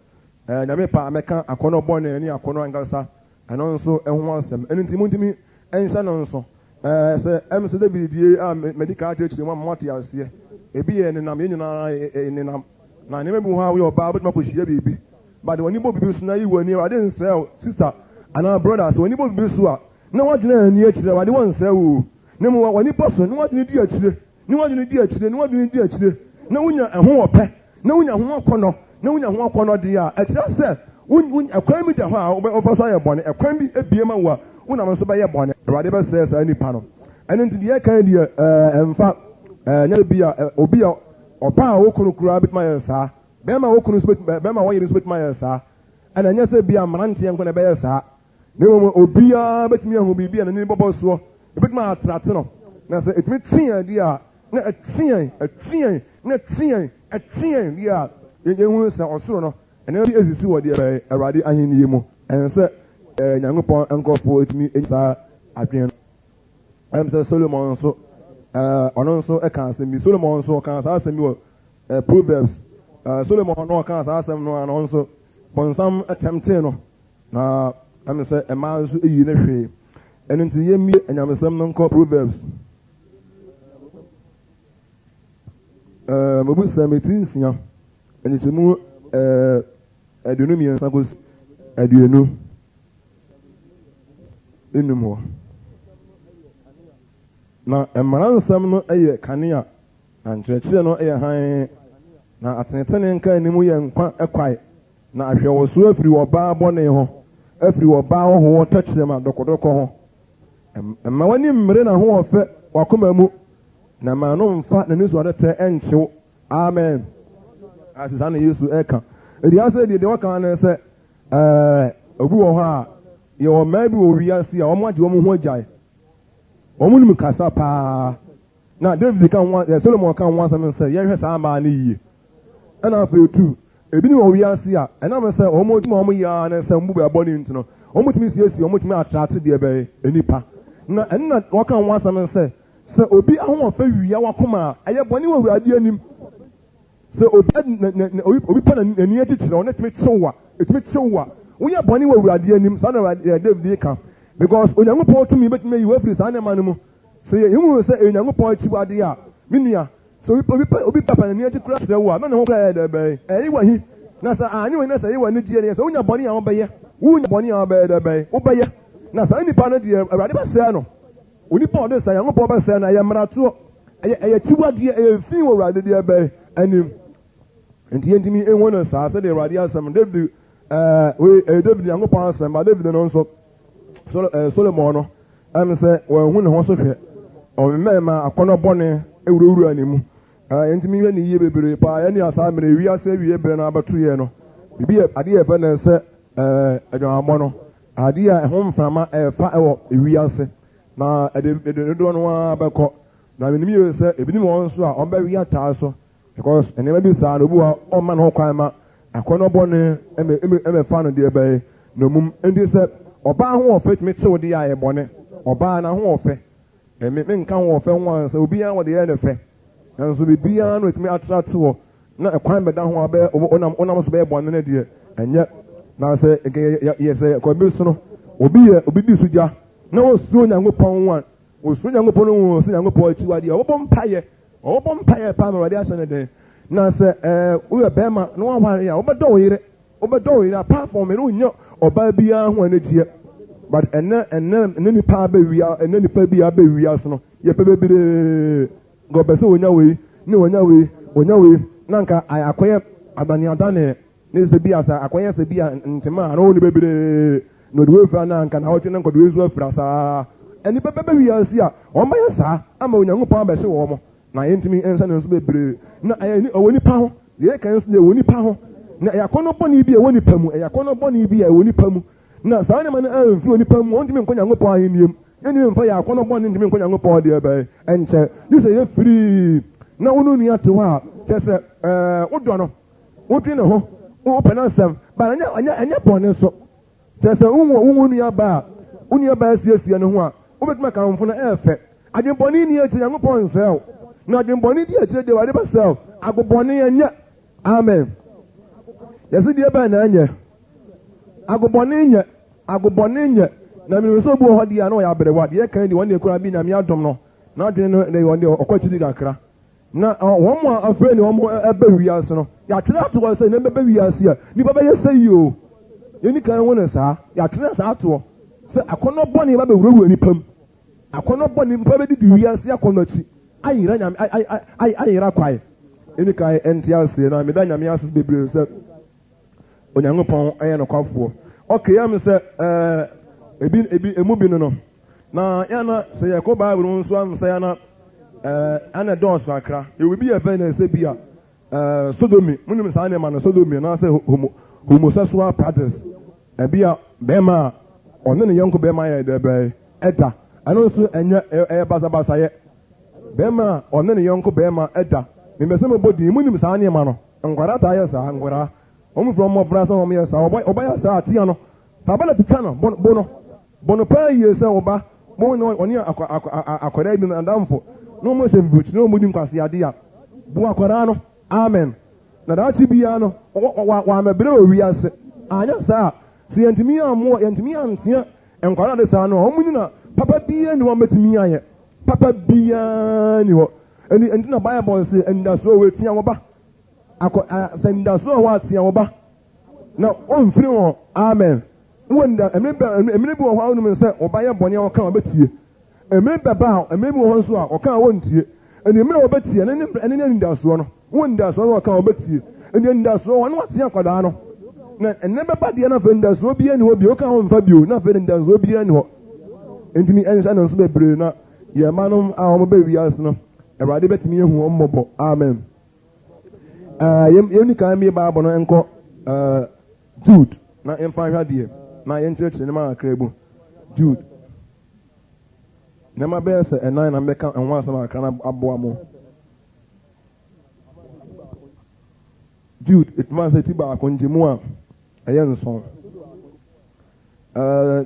nyame pa mɛka akɔnɔ bɔne ne akɔnɔ ankasa ɛno nso ɛho asɛm ɛno nti muntimi ɛnhyɛ no nso sɛ ɛmsɛ David die a medical church mu amate aseɛ ebi yɛ nenam yɛn nyinaa nenam na nneɛma bi wɔ ha woyɛ ɔbaa bɛtuma kɔhyia biribi but wɔn bɔ bibi so na yi wɔ ani ade nsɛw sister anaa brothers wɔn bɔ bibi so a na wɔgyina ani akyire wɔde wɔn nsɛw o na mu wɔn bɔ so na wɔgyina di akyire na wɔgyina di akyire na wonya ɛho wɔpɛ na wonya ho akɔnɔ de a ɛkyerɛ sɛ ɛkwan bi da hɔ a wɔfa so ayɛ bɔne ɛkwan bi ebie ma wo a wonam nso bɛyɛ bɔne Awurade bɛsɛe saa nipa no ɛno nti deɛ ɛkan deɛ ɛmfa nyɛ bi a obi a ɔba a wokunu koraa bɛtuma yɛ saa bɛrima wokunu so bɛrima wɔyere so bɛtuma yɛ saa ɛna nyɛ sɛ bi a mmeranteɛ nkɔ na ɛbɛyɛ saa na mmom obiara bɛtumi ahu biribi a n'ani bɔbɔ soɔ ebɛtuma atrate no na sɛ ɛtumi teɛ deɛ a na ɛteɛ deɛ a yɛhu sɛ ɔsoro no ɛna bi esisi wɔ deɛ Awurade ahenni mu ɛn sɛ Nyankopɔn nkurɔfoɔ etumi saa adwene no ɛm sɛ Solomon nso ɔno nso ɛka asɛm bi Solomon nso ɔka saa asɛm bi wɔ Proverbs Solomon no ɔka saa asɛm no ano nso bɔnsam ɛtɛmtee no na ɛm sɛ ɛmaa nso eyi ne hwee ɛno nti yɛmmie anyamesɛm no nkɔ Proverbs mabu sɛ meti nsia ɛnyikyɛmu aduonu mmiɛnsa kɔsi aduonu enum hɔ na mmara nsɛm no yɛ kanea na nkyerɛkyerɛ no yɛ hann na atenetene nka anim yɛ nkwa ɛkwae na ahwɛwɔso afiri ɔbaa bɔne ho afiri ɔbaa ɔhoɔ tɛkyerɛm a dɔkɔdɔkɔ ho mma w'ani mmere na ho ɔfɛ wakoma mu na ma no mfa n'ani so adetɛ ɛnkyew amen asesa na Yesu ɛka ɛdi asɛ deɛ wɔka ne sɛ obi wɔ hɔ a yɛwɔ mmaa bi wɔ wiase a wɔn agye wɔn ho agyae wɔn nim kasa paa na David ka ho Solomon ka ho asɛm sɛ yɛhwɛ saa mmaa no yie ɛna afei tu ebi ni wɔ wiase a ɛnam sɛ wɔn tumi wɔn yia ne sɛ mbu bɛbɔ ne ntino wɔn tumi siesie wɔn tumi atrate deɛ bɛyɛ enipa na ɛnna wɔka ho asɛm sɛ obi ahoɔfɛ wia wakoma a ɛyɛ bɔne wɔ Awurade anim sɛ obi pa n'ani akyikyerɛ wɔn etumi kyew a woyɛ bɔne wɔ Awurade anim saa na David ka because Onyankopɔn tumi betumi ayi wafiri saa nneɛma no mu sɛ yɛhu sɛ Onyankopɔn akyiwade a me nua sɛ obi papa n'ani akyi kora kyerɛ wo a na ne ho kora yɛ dɛ bɛyɛ ɛyi wɔ hi na sɛ anyɛ wɔ hi na sɛ ɛyi wɔ ne gyeɛ ne sɛ wonya bɔne a wobɛyɛ dɛ bɛyɛ wobɛyɛ na saa nipa no deɛ Awurade bɛsɛe no onipa ɔde sɛ Nyankopɔn bɛsɛe no ɛyɛ mmaratoɔ ɛyɛ kyiwadeɛ ɛyɛ fi wɔ Awurade deɛ bɛyɛ anim nti yɛntumi ɛhu no saa sɛdeɛ Awurade asɛm David David Nyankopɔn asɛm ba David no nso Solomon no ɛm sɛ wɔnhu ne ho so hwɛ ɔmmɛma akɔnɔ bɔne ɛwurawura ne mu yɛntumi hwɛ ne yie bebree paa yɛne asaa mmerɛ wiase awie berɛ no abɛtoyɛ no biribi adeɛ yɛfɛ ne sɛ adwamammɔ no adeɛ a ɛho mframa ɛfa ɛwɔ wiase na ɛde dodoɔ no ara bɛkɔ na menim yie sɛ ebinim wɔn nso a ɔmbɛwi ataa so because nneɛma bi saa na obi wa ɔmma ne ho kwan ma akɔnɔ bɔne ɛmɛfa no deɛ bɛyɛ na mum nti sɛ ɔbaa ho ɔfɛ tumi kyew deɛ a ɛbɔne ɔbaa na ho ɔfɛ menka ho ɔfɛ ho a sɛ obiara wɔde yɛ ne fɛ nanso biribiara no ɛtumi atrate wɔ na ɛkwan bɛda ho a ɔnam so bɛyɛ bɔne no deɛ ɛnyɛ na sɛ yɛ sɛ kɔbi so no obi di so gya na wɔsuo Nyankopɔn ho a wɔsuo Nyankopɔn no ho sɛ Nyankopɔn akyiwadeɛ ɔbɔ mpayɛ paa ma Awurade ahyɛ ne den na sɛ woyɛ bɛrima na woaware a wobɛdɔ wo yere apart from ɛno wonyɛ ɔbaa biara ho anagyeɛ but ɛnɛ nipa biara bɛwia so no yɛpɛ bebree nka ɔpɛ sɛ wonya wei ne wonya wei na nka akɔyɛ abaneadane ne sɛ bi asa akɔyɛ sɛ bi a ntema a na wo ne bebree na ɔde wei fira na nka na wɔtwe na nkɔde wei so afira saa ɛni bɛbɛ wiase a wɔn bɛyɛ saa ama onyankopɔn abɛhyɛ wɔn mo na yɛntumi nsa ne nso bebree na ɛyɛ ɛwɔ nipa ho deɛ ɛka nso ɛwɔ nipa ho na ɛyɛ akɔnɔ bɔnne bi a ɛwɔ nipa mu ɛyɛ akɔnɔ bɔnne bi a ɛwɔ nipa mu na saa nneɛma no ɛmfiri nipa mu wɔntumi nkɔ nyankopɔn ahenniam yɛntumi mfa yɛ akɔnɔ bɔnne ntumi nkɔ nyankopɔn deɛ ɛbɛyɛ ɛnkyɛ yi sɛ yɛfiri na wo no nua te hɔ a kyɛ sɛ wodɔ no wotwe ne ho wopɛ no nsɛm ba ɛnyɛ bɔne so kyɛ sɛ wo nua ba a wo nua ba asiesie ne ho a wobɛtumi akamfo no ɛɛfɛ adwembɔne ni akyiri nyankopɔn nsɛe wo na adwembɔne di akyiri deɛ wade bɛsɛe wo agobɔne ɛnyɛ amen yɛse deɛ bɛɛ na ɛnyɛ agobɔne nyɛ na mmiri sɛ obi wɔ hɔ deɛ a na ɔyɛ aberewa deɛ ɛka di wɔn deɛ kora bi nyame adom no na adwene no de wɔn deɛ ɔkɔ akyiri kakra na wɔn mu a afei ne wɔn ɛbɛ wiase no yɛatwerɛ ato hɔ sɛ ne bɛbɛ wiase a nipa bɛyɛ sɛ yi o yɛni kan ho ne saa yɛatwerɛ saa atoɔ sɛ akɔnɔ bɔne ba bɛwurawura nipa mu akɔnɔ bɔne nipa bɛdidi wiase akɔnɔ akyi ayera nyame ayera kwae ɛni kan ɛnte aseɛ na meda nyame ase bebree sɛ onyankopɔn ɛyɛ nokwafoɔ ɔke yam sɛ emu bi no na yana sɛ yɛkɔ baabolo nso am sɛ yana ana dɔɔso kakra yɛwɔ bi yɛ fɛn na ɛsɛ bi a sodomi munim saa nneɛma no sodomi na sɛ homosexual practice ɛbi a bɛrima a ɔne ne yɔnko bɛrima yɛ dɛbɛɛ ɛda ɛno nso ɛyɛ basabasayɛ bɛrima a ɔne ne yɔnko bɛrima ɛda mmɛsɛ mo bɔ din munim saa nneɛma no nkwadaa taa yɛ saa nkwadaa wɔn fura mmɔfra sɛ wɔn yɛ saa ɔbɛyɛ saa atia no papa na tita no bɔ no paa yie sɛ ɔba ɔne akwadaa bi no adamfo na wɔn hyɛ mbuukyi na wɔn di nkwasiade a bu akwadaa no amen na daakye biara no wɔamɛbrɛ wɔ wiase anya saa sɛ yɛntumi antea nkwadaa de saa no wɔn nyina papa biara ni wɔn bɛtumi ayɛ papa biara ni hɔ ɛnti na Bible sɛ ndasoɔ wɔ etia wɔn ba sɛ ndasoɔ wɔ atia wɔn ba na ɔmfiri wɔn amen emire bi wɔ hɔ a wɔn sɛ ɔbayɛ bɔnɛ a ɔka ɔbɛtie emire bɛba a emire bi wɔ hɔ nso a ɔka a wɔntie ɛni emire a ɔbɛtie ɛne ne ndasoɔ no wɔn ndasoɔ no ɔka a ɔbɛtie ɛni ndasoɔ wɔn watea akwadaa no na ɛnɛ bɛba deɛ na afei ndasoɔ bi ɛni hɔ bi ɔka ɔmfa bio na afei ndasoɔ bi ɛni hɔ ntumi ɛnhyɛ no nso bebree na yɛn mma no a wɔn bɛ wiase no Awurade bɛtumi ehu wɔn mmɔbɔ amen yɛn nikan mi baabɔ no nkɔ Jude na mfa ahwɛ adeɛ na yɛn kyerɛkyerɛ ne ma akra bu Jude nneɛma bɛyɛ sɛ ɛnan na mbɛka ɛho asɛm akra na aboa mo Jude etuma sɛ ti baako ngyemu a ɛyɛ nson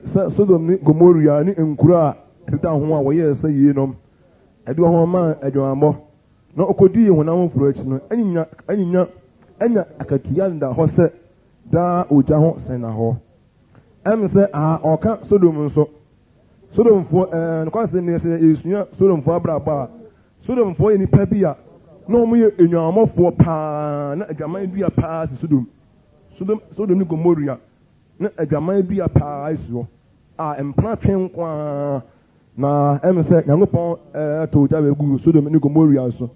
sɛ Sodom ne Gomoria ne nkuro a ɛdeda ho a wɔyɛ sɛ yie nom ɛde wɔn ma adwamabɔ na ɔkɔdii honam mforo akyi no ɛnya akatua da hɔ sɛ daa ogya ho sɛna hɔ ɛm sɛ ɔka Sodom nso Sodomfoɔ nokwasɛ ne sɛ yɛsua Sodomfoɔ abrabɔ a Sodomfoɔ yɛ nipa bi a na wɔn yɛ enwamɔfoɔ paa na adwaman dua paa si Sodom ne Gomoria na adwaman dua paa si hɔ a mpena twe nkwaa na ɛm sɛ Nyankopɔn ɛtɔ ogya bɛgu Sodom ne Gomoria so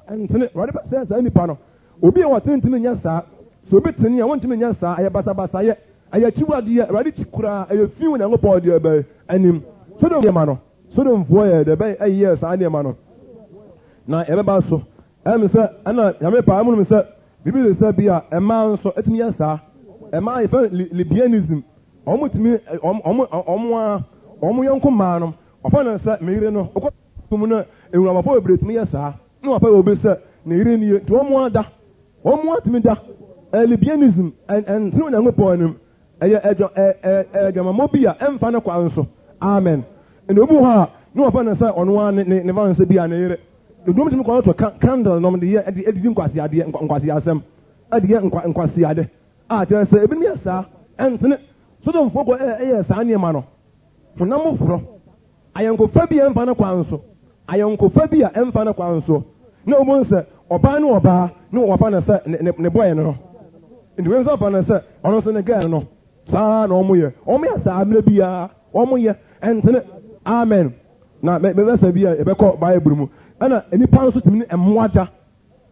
ɛntene wɔde bɛ sɛ saa nipa no obi a wɔtentene nyɛ saa so obi tene a wɔntene nyɛ saa ɛyɛ basabasayɛ ɛyɛ akyiwadeɛ Awurade kyi koraa ɛyɛ fi wɔ Nyankopɔn deɛ ɛbɛyɛ anim Sodom nneɛma no Sodomfoɔ yɛ dɛ bɛyɛ ɛyɛ saa nneɛma no na ɛbɛba so ɛm sɛ ɛna Nyame paa mu nom sɛ bibi de sɛ bi a ɛmaa nso ɛtumi yɛ saa ɛmaa yɛfɛ Lesbianism ɔmo tumi ɔmo yɔnko maa no ɔfa no sɛ meyere no ɔkɔ tum no ewuramafo bebree tumi yɛ saa na wafa obi sɛ ne yere nie nti wɔn mu atumi da Lesbianism ɛntene Onyankopɔn anim ɛyɛ adwamamɔ bi a ɛmfa no kwa nso amen ɛna obi hɔ a na wafa no sɛ ɔno a ne fa no sɛ bi a ne yere edom tumi kɔ ɔtɔ candle nom de yɛ ɛdidi nkwasiasɛm ɛde yɛ nkwasiade a kyerɛ sɛ ebinom yɛ saa ɛntene Sodomfoɔ kɔ ɛyɛ saa nneɛma no honam forɔ ayɔnkofa bi a ɛmfa no kwa nso ayɔnkofa bi a ɛmfa no kwa nso na ɔmo sɛ ɔbaa ne ɔbaa ne wɔfa no sɛ ne bɔyɛ no nti wɔn nso afa no sɛ ɔno nso ne gɛɛ no saa na ɔmo yɛ saa mmerɛ biara ɔmo yɛ ɛntene amen na bɛbɛsa bi a yɛbɛkɔ Bible mu ɛna nipa nso tumi ne ɛmoa da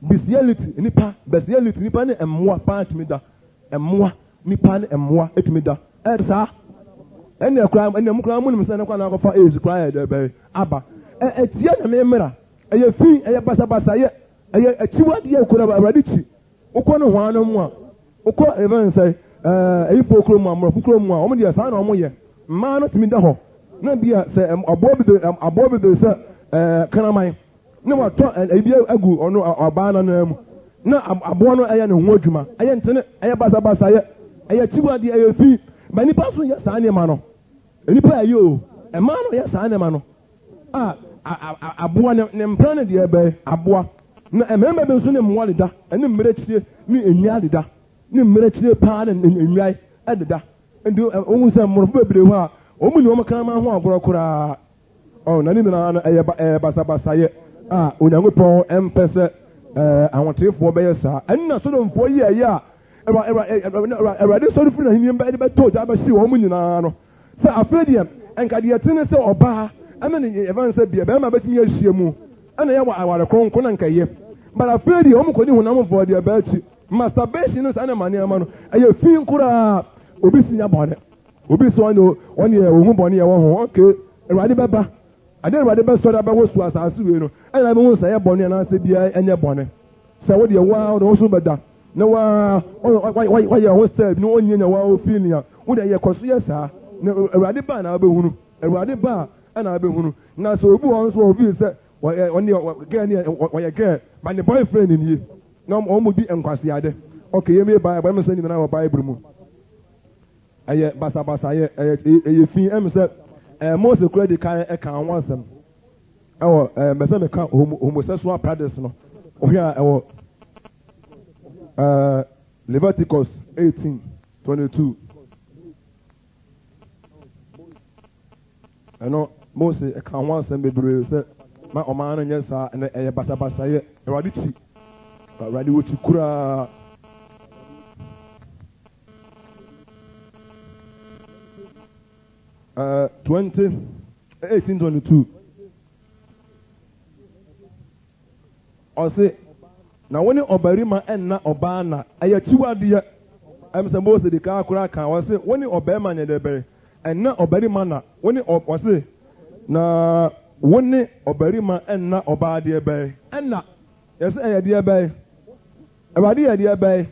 bestiality nipa ne ɛmoa paa tumi da ɛmoa nipa ne ɛmoa etumi da saa ɛne kura ɛne mu kura mu nim sɛ ne kwa na akɔfa ezi kura yɛ dɛbɛ aba ɛtia na memmra ɛyɛ fi ɛyɛ basabasa ɛyɛ akyiwade yɛ kura awurade kyi wokɔ no hwan no mu a wokɔ even sɛ ɛyi fo kuro mu amorɔfo kuro mu a wɔn deɛ saa na wɔn yɛ mmaa no tumi da hɔ na bia sɛ aboɔ bi do sɛ kraman na watɔ ebi agu ɔno ɔbaa no nan mu na aboɔ no ɛyɛ ne ho adwuma ɛyɛ ntene ɛyɛ basabasa ɛyɛ akyiwade ɛyɛ fi ba nipa so yɛ saa nneɛma no nipa ɛyɛ o mmaa no yɛ saa nneɛma no aboa ne mpra ne deɛ ɛbɛyɛ aboa na mmarima bi nso ne mmoa deda ɛne mmerɛkyire ne nnua deda ne mmerɛkyire paa ne nnua ɛdeda nti ohun sɛ mmorɔfo bebree hɔ a wɔn mu ne wɔn kraman ho agorɔ koraa na ne nyinaa no ɛyɛ basabasayɛ a onyankopɔn ɛmpɛ sɛ ahotefoɔ bɛyɛ saa ɛnna sodomfoɔ yi ɛyɛ a awurade sɔre firi n'ahenni ɛde bɛtɔ ogya bɛhye wɔn mu nyinaa no sɛ afei deɛ nkadeɛ tene sɛ ɔbaa ɛna ne yɛfɛn sɛ bia bɛrima bɛtumi ahyia mu ɛna yɛ wɔ aware kronkron na nkɛyɛ but afei deɛ wɔn kɔni honamfoɔ deɛ bɛakyi masturbation no saa ne ma nneɛma no ɛyɛ fi nkoraa obi si nya bɔne obi so ɔne yɛ ohun bɔne yɛ wɔ ho okay awurade bɛba ade awurade bɛsɔre abɛwɔ su asase wei no ɛna bɛhu sɛ yɛ bɔne anaasɛ bia ɛnyɛ bɔne sɛ wodeɛ waa wode wo so bɛda na wayɛ ho step na ɔnyɛ nya waa ofii nea wode yɛ kɔ so yɛ saa na awurade ba na wabɛhunu awurade ba ɛna wabɛhunu na sɛ obi wɔ nso ofii sɛ wɔyɛ gɛɛ ba ne boyfriend nie na wɔn mu di nkwaseade okay yɛm yɛ baa bɛm sɛ nyinaa wɔ bible mu ɛyɛ basabasa ɛyɛ fi ɛm sɛ mose kura di kan ɛka ho asɛm ɛwɔ mbɛsɛ meka homosexual practice no ohwɛ a ɛwɔ Leviticus 18:22 ɛno mose ɛka ho asɛm bebree sɛ ma ɔman no nyɛ saa ɛnɛ ɛyɛ basabasa yɛ awurade kyi awurade wɔ kyi koraa uh, 18:22 ɔse na wɔne ɔbarima ɛnna ɔbaa na ɛyɛ kyiwadeɛ ɛm sɛ mose de kaa koraa ka ɔse wɔne ɔbarima nyɛ dɛ bɛyɛ ɛnna ɔbarima na wɔne ɔse na wɔne ɔbarima ɛnna ɔbaa deɛ bɛyɛ ɛnna yɛsɛ ɛyɛ deɛ bɛyɛ awurade yɛ deɛ bɛyɛ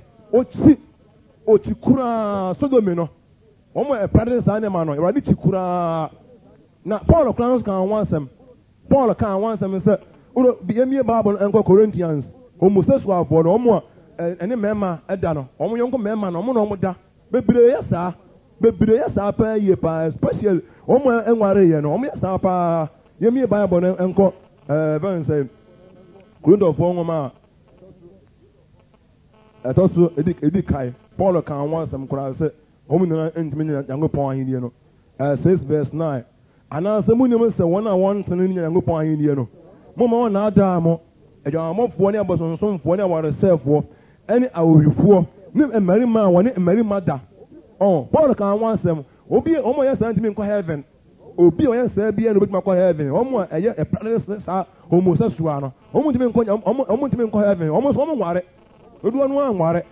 ɔkyi koraa sodomi no wɔn ɛpɛrɛde saa nneɛma no awurade kyi koraa na paul koraa nso ka ho asɛm paul ka ho asɛm sɛ yɛmie bible nkɔ corinthians homosexualfoɔ no wɔn a ɛne mmarima ɛda no wɔn yɔnko mmarima no wɔn na wɔn da bebree yɛ saa paa yie paa especially wɔn a ɛnware yɛ no wɔn yɛ saa paa yɛmie bible no nkɔ ɛbɛn sɛ korintofoɔ nwoma a ɛtɔ so edi kae paul ka ho asɛm koraa sɛ wɔn nyinaa ntumi nyɛ Nyankopɔn ahenni no 6:9 anaasɛ mu nim sɛ wɔn a wɔntene nyɛ Nyankopɔn ahenni no mo ma wɔn naadaa mo adwamamɔfoɔ ne abosonsomfoɔ ne awaresɛefoɔ ɛne awohwifoɔ ne mmarima a wɔne mmarima da paul ka ho asɛm obi wɔn a ɔyɛ saa ntumi nkɔ heaven obi a ɔyɛ saa biara na obetumi akɔ heaven wɔn a ɛyɛ ɛpɛrɛ saa homosexual no wɔn ntumi nkɔ heaven wɔn nso wɔn nware oduwa no anware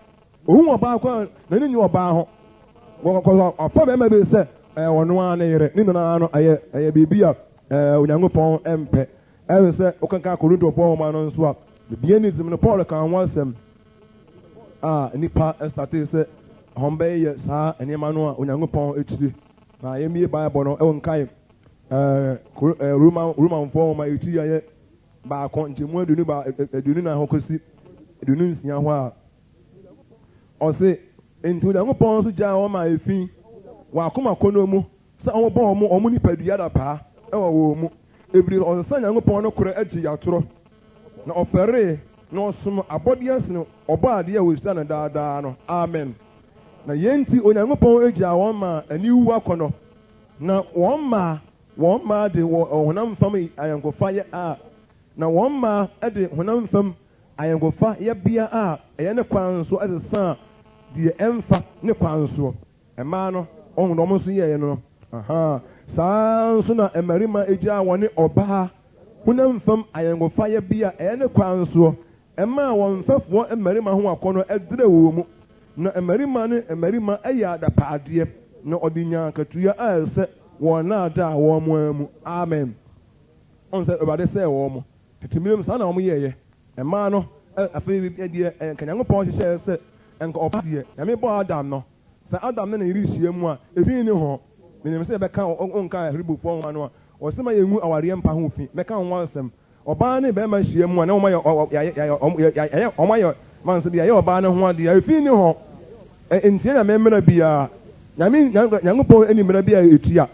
ohun ɔbaa kɔ na ne nyi ɔbaa ho ɔfa bɛrima bi sɛ ɔno ara ne yere ne nyinaa no ɛyɛ biribi a Onyankopɔn ɛmpɛ ɛyɛ sɛ ɔkanka Korintofoɔ nwoma no nso a bianism no Paul ka ho asɛm a nipa ɛstate sɛ wɔn bɛyɛ saa nneɛma no a Onyankopɔn akyire na yɛmie Bible no ɛwɔ nkae Romanfoɔ nwoma ɛkyi yɛ baako nkyɛmu aduonu na ho kɔsi aduonu nsia hɔ a ɔse nti Onyankopɔn nso gyaa wɔn ma efi wɔ akoma kɔnɔ mu sɛ wɔn bɔ wɔn nipadua da paa ɛwɔ wɔn mu ebiri ɔsesa Onyankopɔn no korɛ agye yatoro na ɔfɛree na ɔsom abɔdeɛ sene ɔbɔ adeɛ a wɔsua no daadaa no amen na yɛn nti Onyankopɔn agyaa wɔn ma aniwu akɔnɔ na wɔn mmaa de honam fam ayɛnkofa yɛ a na wɔn mmaa de honam fam ayɛnkofa yɛ bea a ɛyɛ ne kwan so ɛsesa deɛ ɛmfa ne kwan soɔ mmaa no ɔhun na wɔn nso yɛɛ no saa nso na mmarima egya wɔne ɔbaa honam fam ayɛnkofa yɛ bea ɛyɛ ne kwan soɔ mmaa wɔn mfɛfoɔ mmarima ho akɔnɔ ɛdrɛ wɔ mu na mmarima ne mmarima ɛyɛ adapaadeɛ na odinya katuya ase wona da wo mu amen on se obade se wo mo tetimim sa na wo yeye ema no afi bi de kanyankopon hye se enka obade ya me bo Adam no sa Adam na iri hie mu a efi ni ho menim se be ka onka hribu fo ho no o se ma yengu aware mpa ho fi me ka ho asem oba ne be ma hie mu a na wo ma ya omayo man se bia ye oba ne ho ade efi ni ho entie na me mra bia nyankopon eni mra bia etua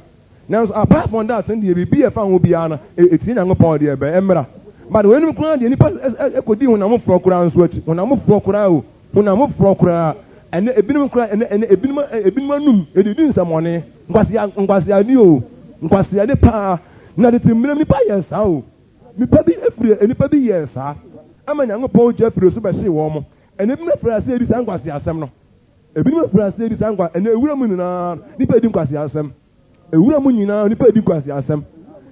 now apart from that and the be a fan will be ana etie nyankopon de be emra but when you kura de nipa ekodi honam frokura nso ati honam frokura o honam frokura ene ebinim kura ene ebinim anum edidi nsamone nkwase ani o nkwase ade pa na de timram nipa yesa o nipa bi efre nipa bi yesa ama nyankopon jefre so be hye wo mo ene bi na frase edi san nkwase asem no ebinim frase edi san kwa ene ewura mu nyina nipa edi nkwase asem ewura mu nyina nipa edi nkwase asem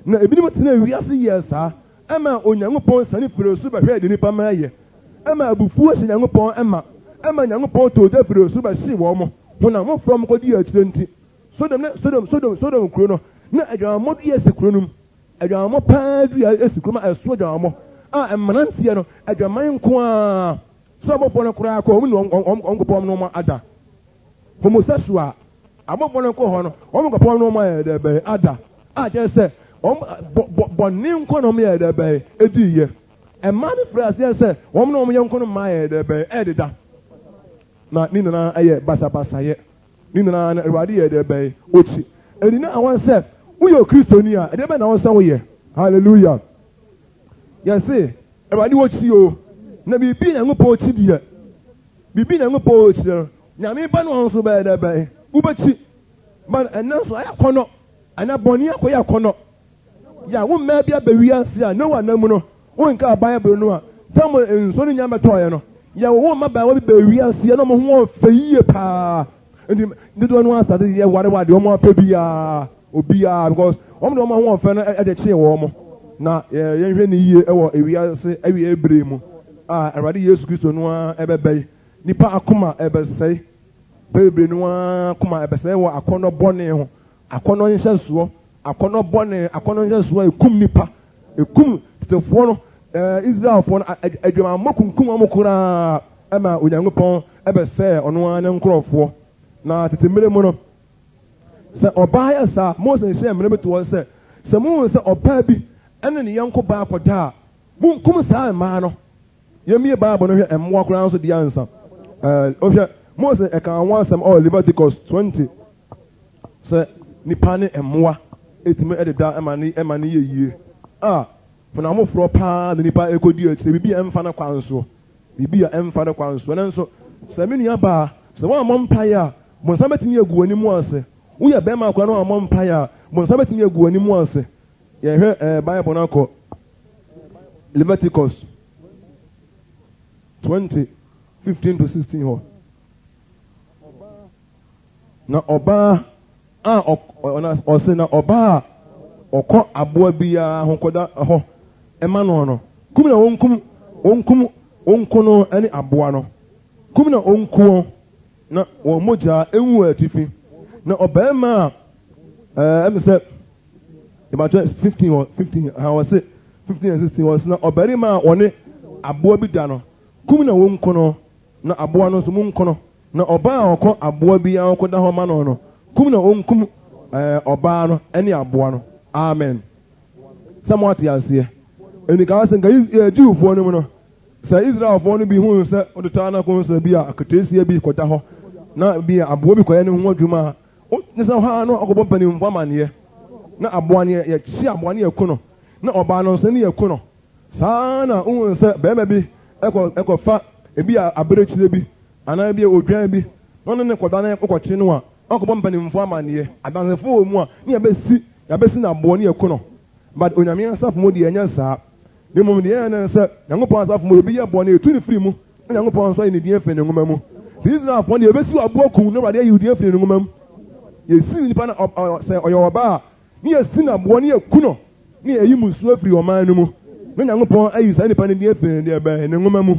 na ebinim tena wiase yesa ama onyankopon sani frase be hwe de nipa ma ye ama abufuo hye nyankopon ama nyankopon to de frase be hye wo mo hona mo from kodi akire nti Sodom kuro no na adwamo bi esikuro num adwamo paadu ya esikuro ma eso adwamo emanantie no adwaman nko a so abofo no kura akọ omu onkopom no ma ada homosexual abofo no ko ho no onkopom no ma de be ada je se bonni nko no ma de be ediye ema ne frase se wom no ye nko no ma de be edida na ni na aye basa ye ni na Awurade ye de be ochi eni na awon se uyo kristoni a de be na won san wo ye hallelujah yes Awurade ochi o na bibi nyankopon ochi die bibi nyankopon ochi nyame ba no nso be de be ubechi man enanso ayakono ana boni akoya kono ya wo mma bia ba wiase a no wa namu no wo nka Bible no a tam enso no nyame toye no ya wo mma ba wa ba wiase no mo ho feyie pa ndi do no asa de ware o mo pebia obia because o mo ho fe no e de che wo mo na ye hwe ni yie e wo ewiase ewie ebre mu Awurade Yesu Kristo no a ebebe nipa akoma ebesei bebre no a akoma ebesei wo akono bone ho akono nhyesuo akono bone akono nhyesuo ekum nipa ekum tefo no Israel fo no adwama makunkum amokura ama onyankopon ebesei ono a ne nkrofo na tetemere mu no se oba ya sa Moses she mre beto se mu se oba bi ene ne yanko ba akoda munkum sa ma no yemie Bible no hwe emwa kura nso di ansa ohwe Moses e kan wan sam Leviticus 20 se nipa ne emwa etime ededa emani yeyie funa mo fro pa de nipa ekodi akire bibi emfa na kwanso bibi ya emfa na kwanso nenso se meni aba se wa mompa ya monsa betini egu animu ase wo ye bema akwa no mompa ya monsa betini egu animu ase ye hwe Bible na ko Leviticus 20:15-16 ho na oba ose na oba okọ aboa bia ho koda ho ema no kum na onkum no ani aboa no kum na onkuo na won moja enwu atifi na obema em se about 15 how was it 15 and 16 was na obarima one aboa bi da no kum na wonko no na aboa no so munko no na oba okọ aboa bi an koda ho ma no kum na onkum oba no ani aboa no amen somewhat yase eni ka wasen ga Jewfo no mu no sa Israel fo no bi hu se odota na ko se bi a akatesia bi koda ho na bi aboa bi koye ne ho adwuma ne se ha no okobo panim mfa mane na aboa ne ye chi aboa ne yakuno na oba no se ne yakuno sana hu se bema bi eko fa ebi aberechire bi ana bi odwan bi no ne koda na ekochi no a okobo panim mfa mane adansefo mu a ne yabesi na aboa ne yakuno but onyame asafo mo de enya saa de mom de enya se nyankopon asafo mo bi ye aboa ne etu ne firi mu nyankopon so ne die fe ne ngoma mu Israel fo ne yebesi aboa kun no rade ye die fe ne ngoma mu yesi nipa na se oyoba ne yesi na aboa ne yakuno ne eyi musu afiri oman no mu ne nyankopon ayi sa nipa ne die fe ne be ne ngoma mu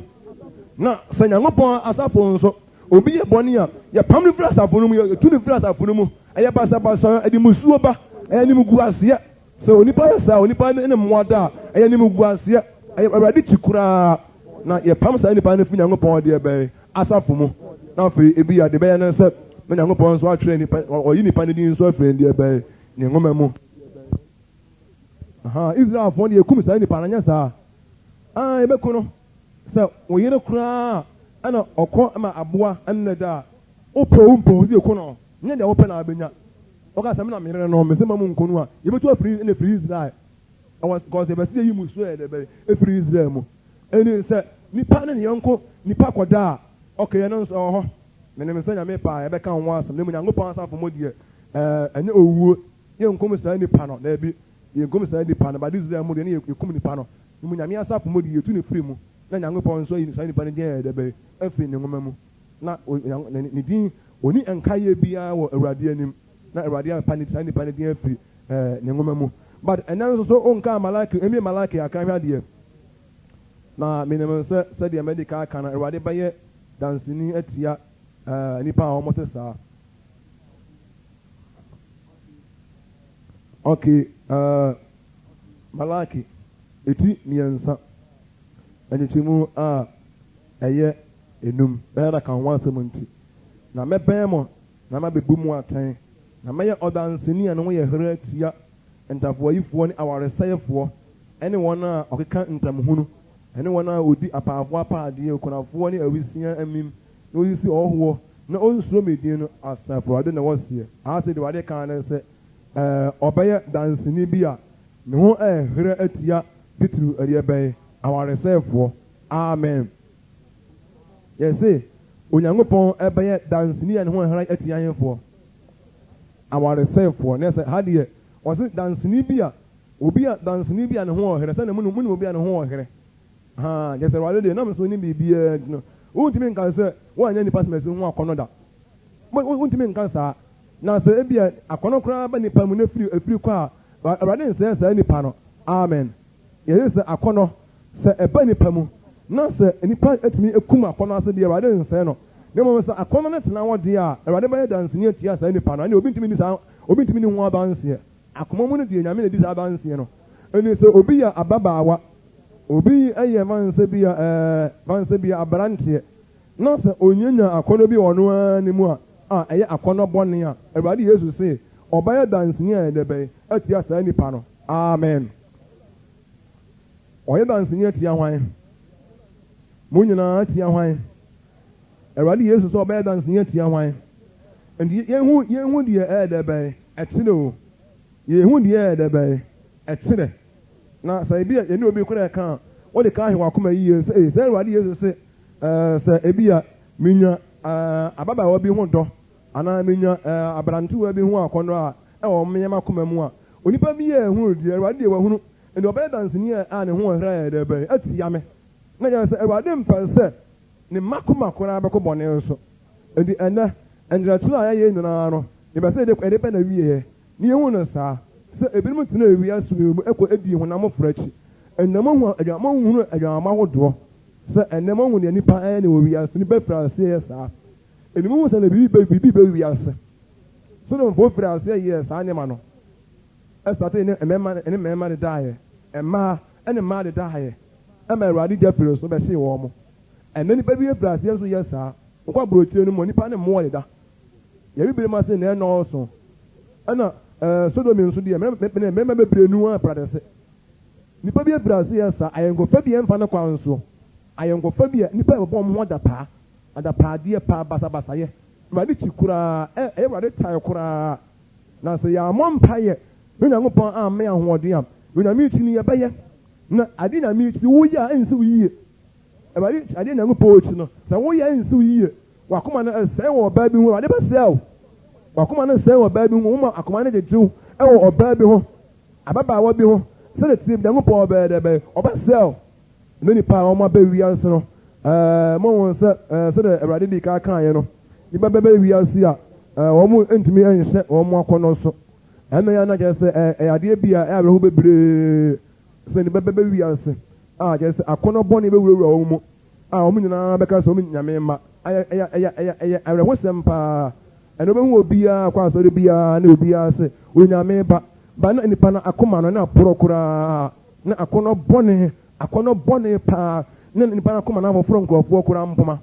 na se nyankopon asafo nso obi ye boni a ya pam ne fira asafo no mu ya tu ne fira asafo no mu ɛyɛ basabasa ɛde musuo ba ɛyɛ nim gu aseɛ sɛ onipa yɛ saa onipa ne mmoada a ɛyɛ nim gu aseɛ ɛyɛ awurade kyi koraa na yɛpam saa nipa no fi Nyankopɔn deɛ bɛyɛ asafo mu na afei ebi yɛ de bɛyɛ no sɛ na Nyankopɔn nso atwerɛ nipa ɔyi nipa no din nso afiri deɛ bɛyɛ ne nwoma mu Israelfoɔ deɛ ekum saa nipa no nyɛ saa yɛbɛku no sɛ wɔyere koraa ɛna ɔkɔ ma aboa ɛnna da wopɛ wo mpɔ sɛ yɛku no nyɛ deɛ wopɛ na abɛnya ɔka sɛ mena merɛ no mesɛ ma mu nko no a yɛbɛtu afiri ɛna firi Israel kɔsɛ yɛbɛsɛ yɛyi mu so yɛ dɛ bɛyɛ ɛfiri Israel mu ɛni sɛ nipa ne ne yɔnko nipa kɔda a ɔkɛyɛ no nso ɔwɔ hɔ menim sɛ nyame paa yɛbɛka ho asɛm na mu Nyankopɔn asafo mu deɛ ɛnyɛ owuo yɛnkom saa nipa no daabi yɛnkom saa nipa no bade Israel mu deɛ ne yɛkum nipa no mu nyame asafo mu deɛ yɛtu ne firi mu na Nyankopɔn nso ayi saa nipa no gyɛn dɛ bɛyɛ afiri ne nwoma mu na ne din oni nkayɛ biara wɔ Awurade anim na Awurade apa ne saa nipa no din afiri ne nwoma mu but ɛnɛ nso so ɔnka Malaki aka hwɛ adeɛ na menim sɛ sɛdeɛ mɛde ka aka no Awurade bɛyɛ danseni atia nipa a wɔmote saa okay Malaki eti mmiɛnsa ɛnyekyɛmu a ɛyɛ enum bɛyɛ da ka ho asɛm nti na mɛbɛn mo na mabɛbu mu atɛn na mɛyɛ ɔdanseni a ne ho yɛ hera atia ntafoɔyifoɔ ne awaresɛefoɔ ɛne wɔn a ɔkeka ntamhunu ɛne wɔn a odi apaafoɔ apaadeɛ okunafoɔ ne awisia amim na oyisi ɔhoɔ na onsuro medin no asafo ade na wɔseɛ asɛ de wade kan ne sɛ ɔbɛyɛ danseni bi a ne ho hera atia pitru ɛdeɛ bɛyɛ awaresɛefoɔ amen yɛse Onyankopɔn ɛbɛyɛ danseni a ne ho hera atia yɛfoɔ awaresɛefoɔ ne sɛ hadeɛ wɔse danseni bi a danseni bi a ne ho ɔherɛ sɛ ne mu ne obi a ne ho ɔherɛ yɛsɛ wale deɛ nam so ne biribiara no wontumi nka sɛ woanyɛ nipa sɛ masi ho akɔnɔ da wontumi nka saa na sɛ ebia akɔnɔ koraa ba nipa mu no afiri kɔ a Awurade nsɛɛ saa nipa no amen yɛsɛ sɛ akɔnɔ sɛ ɛba nipa mu na sɛ nipa atumi ekum akɔnɔ ase deɛ Awurade nsɛɛ no na mmom sɛ akɔnɔ no tena hɔ deɛ a Awurade bɛyɛ danseni atia saa nipa no ɛne obi ntumi ni ho abanseɛ akoma mu no deɛ Nyame na di saa abanseɛ no ɛne sɛ obi yɛ ababaawa obi ɛyɛ mansa bi aberanteɛ na sɛ onyanya akɔnɔ bi wɔ no ara ne mu a ɛyɛ akɔnɔ bɔne a Awurade Yesu se ɔbɛyɛ danseni a ɛdɛ bɛyɛ atia saa nipa no amen ɔyɛ danseni atia hwan mo nyinaa atia hwan Awurade Yesu sɛ ɔbɛyɛ danseni atia hwan nti yɛhu deɛ ɛyɛ bɛyɛ ɛkyerɛ o yɛhu deɛ ɛyɛ bɛyɛ ɛkyerɛ na sɛ ebi yɛne obi kora ɛka wɔde ka ahewɔ akoma yie sɛ Awurade Yesu sɛ sɛ ebi a minya ababaawa bi ho dɔ anaa minya aberantewa bi ho akɔnɔ a ɛwɔ mmɛma akoma mu a onipa bi yɛ ehunu deɛ Awurade deɛ wahunu nti ɔbɛyɛ danseni a ne ho ɔhera yɛ dɛ bɛyɛ atia me na yɛ sɛ Awurade mpɛ sɛ ne mma koma koraa bɛkɔ bɔne nso nti ɛnɛ nkyerɛkyerɛ a yɛyɛ nyinaa no yɛbɛ sɛ ɛde pɛ na wieɛ ne yɛhu no saa sɛ ebinom tena ewia so mu ɛkɔ edi honam foro akyi ɛnam hunu adwamama ahodoɔ sɛ ɛnam hu deɛ nipa ɛyɛ ne wɔ wiase nipa firi ase yɛ saa ɛnum hu sɛ na biribi bɛ wiase so na mfo firi ase yɛ saa nneɛma no ɛstate ne mmarima de daayɛ mmaa ɛne mmaa de daayɛ ɛma Awurade gya firi so bɛhyee wɔn mo ɛnna nipa bi firi ase nso yɛ saa nkɔ aburokyire no mu nipa ne mmoɔ deda yɛbi bere ma se na ɛnɔɔso ɛna Sodomi nso deɛ mmarima bebree nu a pradɛse nipa bi firi ase yɛ saa ayɛnkɔfa bi ɛmfa ne kwan so ayɛnkɔfa bi a nipa ɛbɛbɔ ɔmo ho adapaadeɛ paa basabasayɛ Awurade kyi koraa ɛyɛ Awurade tae koraa na sɛ yɛamɔ mpayɛ ne Nyankopɔn amme ahoɔden a Onyame kyi no yɛbɛyɛ na ade Nyame kyi woyɛ a ɛnsi wo yie Awurade ade Nyankopɔn kyi no sɛ woyɛ ɛnsi wo yie wakoma no ɛsɛe wɔ ɔbaa bi ho Awurade bɛsɛe wo wakoma no sɛe wɔ ɔbaa bi ho woma akoma no gyegyew ɛwɔ ɔbaa bi ho ababaawa bi ho sɛdeɛ tie Nyankopɔn ɔbɛyɛ dɛ bɛyɛ ɔbɛsɛe wo ne nipa a wɔn aba wiase no mo wɔn sɛ sɛdeɛ Awurade di ka kaeɛ no nipa bɛbɛ wiase a wɔn ntumi nhyɛ wɔn akɔnɔ so ɛna yɛn anagyɛ sɛ ɛyɛ adeɛ bi a ɛyɛ awerɛho bebree sɛ nipa bɛbɛ wiase a gyɛ sɛ akɔnɔ bɔne bɛwurawura wɔn mu a wɔn nyinaa bɛka sɛ wɔn nyame mma ɛyɛ awerɛhosɛm paa ɛno bɛhu obiara kɔ asɔre biara na obiara sɛ onyame ba na nipa no akoma no na aporɔ koraa na akɔnɔ bɔne paa na nipa no akoma no afɔforɔ nkurɔfoɔ koraa mpoma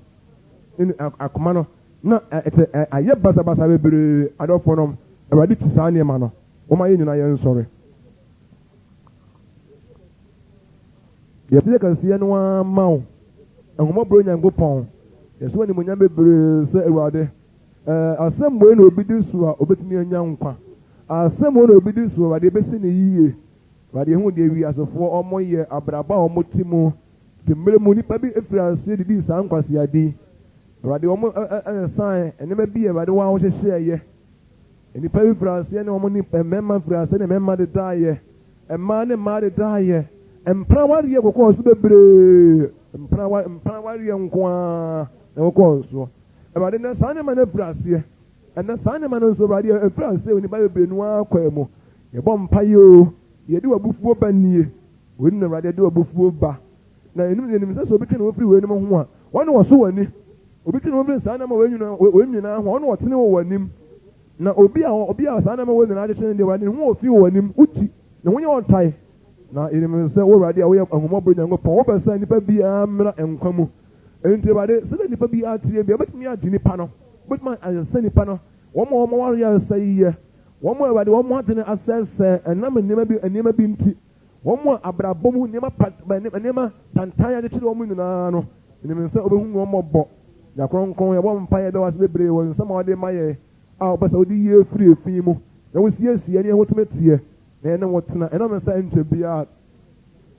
akoma no na ɛtɛ ayɛ basabasa bebree adɔfoɔ nom awurade ti saa nneɛma no wɔma yɛ nyinaa yɛn nsɔre yɛsɛ kɛseɛ no ama wo ahomɔborɔ Nyankopɔn yɛsɛ wɔ nimonyam bebree sɛ awurade asɛm wei na obi di so a obɛtumi anya nkwa asɛm wei na obi di so a awurade bɛsi ne yie awurade ɛhu deɛ wiasefoɔ ɔmo yɛ abraba a ɔmo te mu te mmerɛ mu nnipa bi efiri aseɛ didi saa nkwaseade awurade ɔmo ɛsan nneɛma bi awurade wɔn a wɔhyehyɛ nnipa bi firi aseɛ ne ɔmo nipa mmarima firi aseɛ ne mmarima de daayɛ mmaa ne mmaa de daayɛ mpena wareɛ kɔkɔɔ so bebree mpena wareɛ nkoaa na kɔkɔɔ so awurade na saa nneɛma no firi aseɛ ɛna saa nneɛma no nso awurade ɛfiri aseɛ onipa bebree no akɔ mu yɛbɔ mpaeɛ o yɛde w'abufuo ba nie wɔn na awurade de w'abufuo ba na enim sɛ obi twene wɔfiri wɔn anim ho a wɔn wɔ so w'ani obi twene wɔfiri saa nneɛma wɔn nyinaa ho wɔn wɔtene wɔ w'anim na obi a saa nneɛma wɔn nyinaa akyekyere deɛ wɔn ho wɔ fi wɔ w'anim uti na ho yɛ ɔtae na enim sɛ wɔ awurade a wɔyɛ ahomɔborɔ Nyankopɔn wɔbɛ sɛ nipa bi amena nkwa mu enti awurade sɛ nipa bi atie bi wɔbɛtumi agye nipa no wɔbɛtumi ayɛsɛ nipa no wɔn wɔreyɛ asɛ yiyɛ wɔn awurade wɔn atene asɛsɛ ɛnam nneɛma bi nti wɔn abrabɔ mu nneɛma tantan akyekyere wɔn nyinaa no enim sɛ wɔbɛhu wɔn mmɔbɔ yakronkron yɛbɔ mpaeɛ bɛ wase bebree wɔ nsɛm a wɔde ma yɛ a wɔbɛ sɛ wɔde yie firi efi mu na wɔsiesie ne ɛhotumi teɛ na ɛne wɔtena ɛnam sɛ nkyɛ biara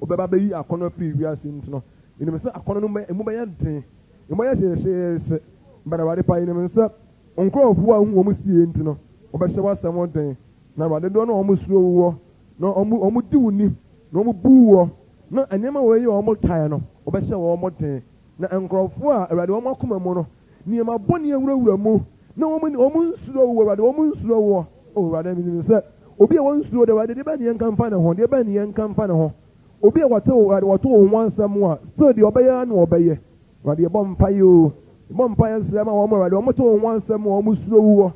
wɔbɛba bɛyi akɔnɔ firi wiase nti no enim sɛ akɔnɔ no emu bɛyɛ den emu bɛyɛ hyehyɛhyɛ mbɛrɛwade pa enim sɛ nkurɔfoɔ a wɔn sie nti no wɔbɛhyɛ wɔasɛm den na awurade doɔ na wɔn suro wɔ na wɔn di wo nim na wɔn bu wɔ na nneɛma wɔn yi wɔn tae no wɔbɛhyɛ wɔn den na nkurɔfoɔ a awurade wɔn akoma mu no nneɛma bɔne awurawura mu na wɔn nsuro wɔ awurade wɔn nsuro wɔ awurade enim sɛ obi a wɔn nsuro de awurade de bɛ ne yɛn kamfa ne ho deɛ bɛ ne yɛn kamfa ne ho obi a wɔto wɔn nsɛm a still deɛ ɔbɛyɛ na ɔbɛyɛ awurade yɛbɔ mpaeɛ o yɛbɔ mpaeɛ nsɛm a wɔn awurade wɔn to wɔn nsɛm a wɔn suro wɔ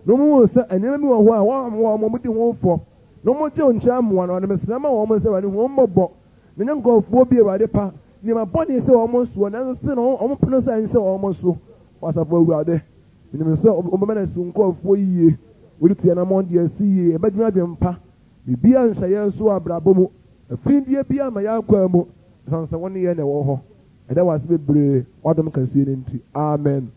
na wɔn sɛ nneɛma bi wɔ hɔ a wɔn di ho fɔ na wɔn gye nkyɛn amoa na wɔn srɛma wɔn sɛ awurade wɔn mmɔbɔ na nyɛ nkurɔfoɔ bi awurade pa nneɛma bɔne sɛ wɔn soɔ nanso still na wɔn pono sɛ nsɛ wɔn so wɔasafo awurade enim sɛ wɔbɛma na si nkurɔfoɔ yie wɔde tua na wɔn de asi yie ɛbɛdwuma dwe mpa biribiara nhyɛeɛ nso abrabɔ mu afidie bi ama yɛakɔ mu sansa wɔn ne yɛ na ɛwɔ hɔ ɛda wɔ ase bebree wadom kɛseɛ no nti amen.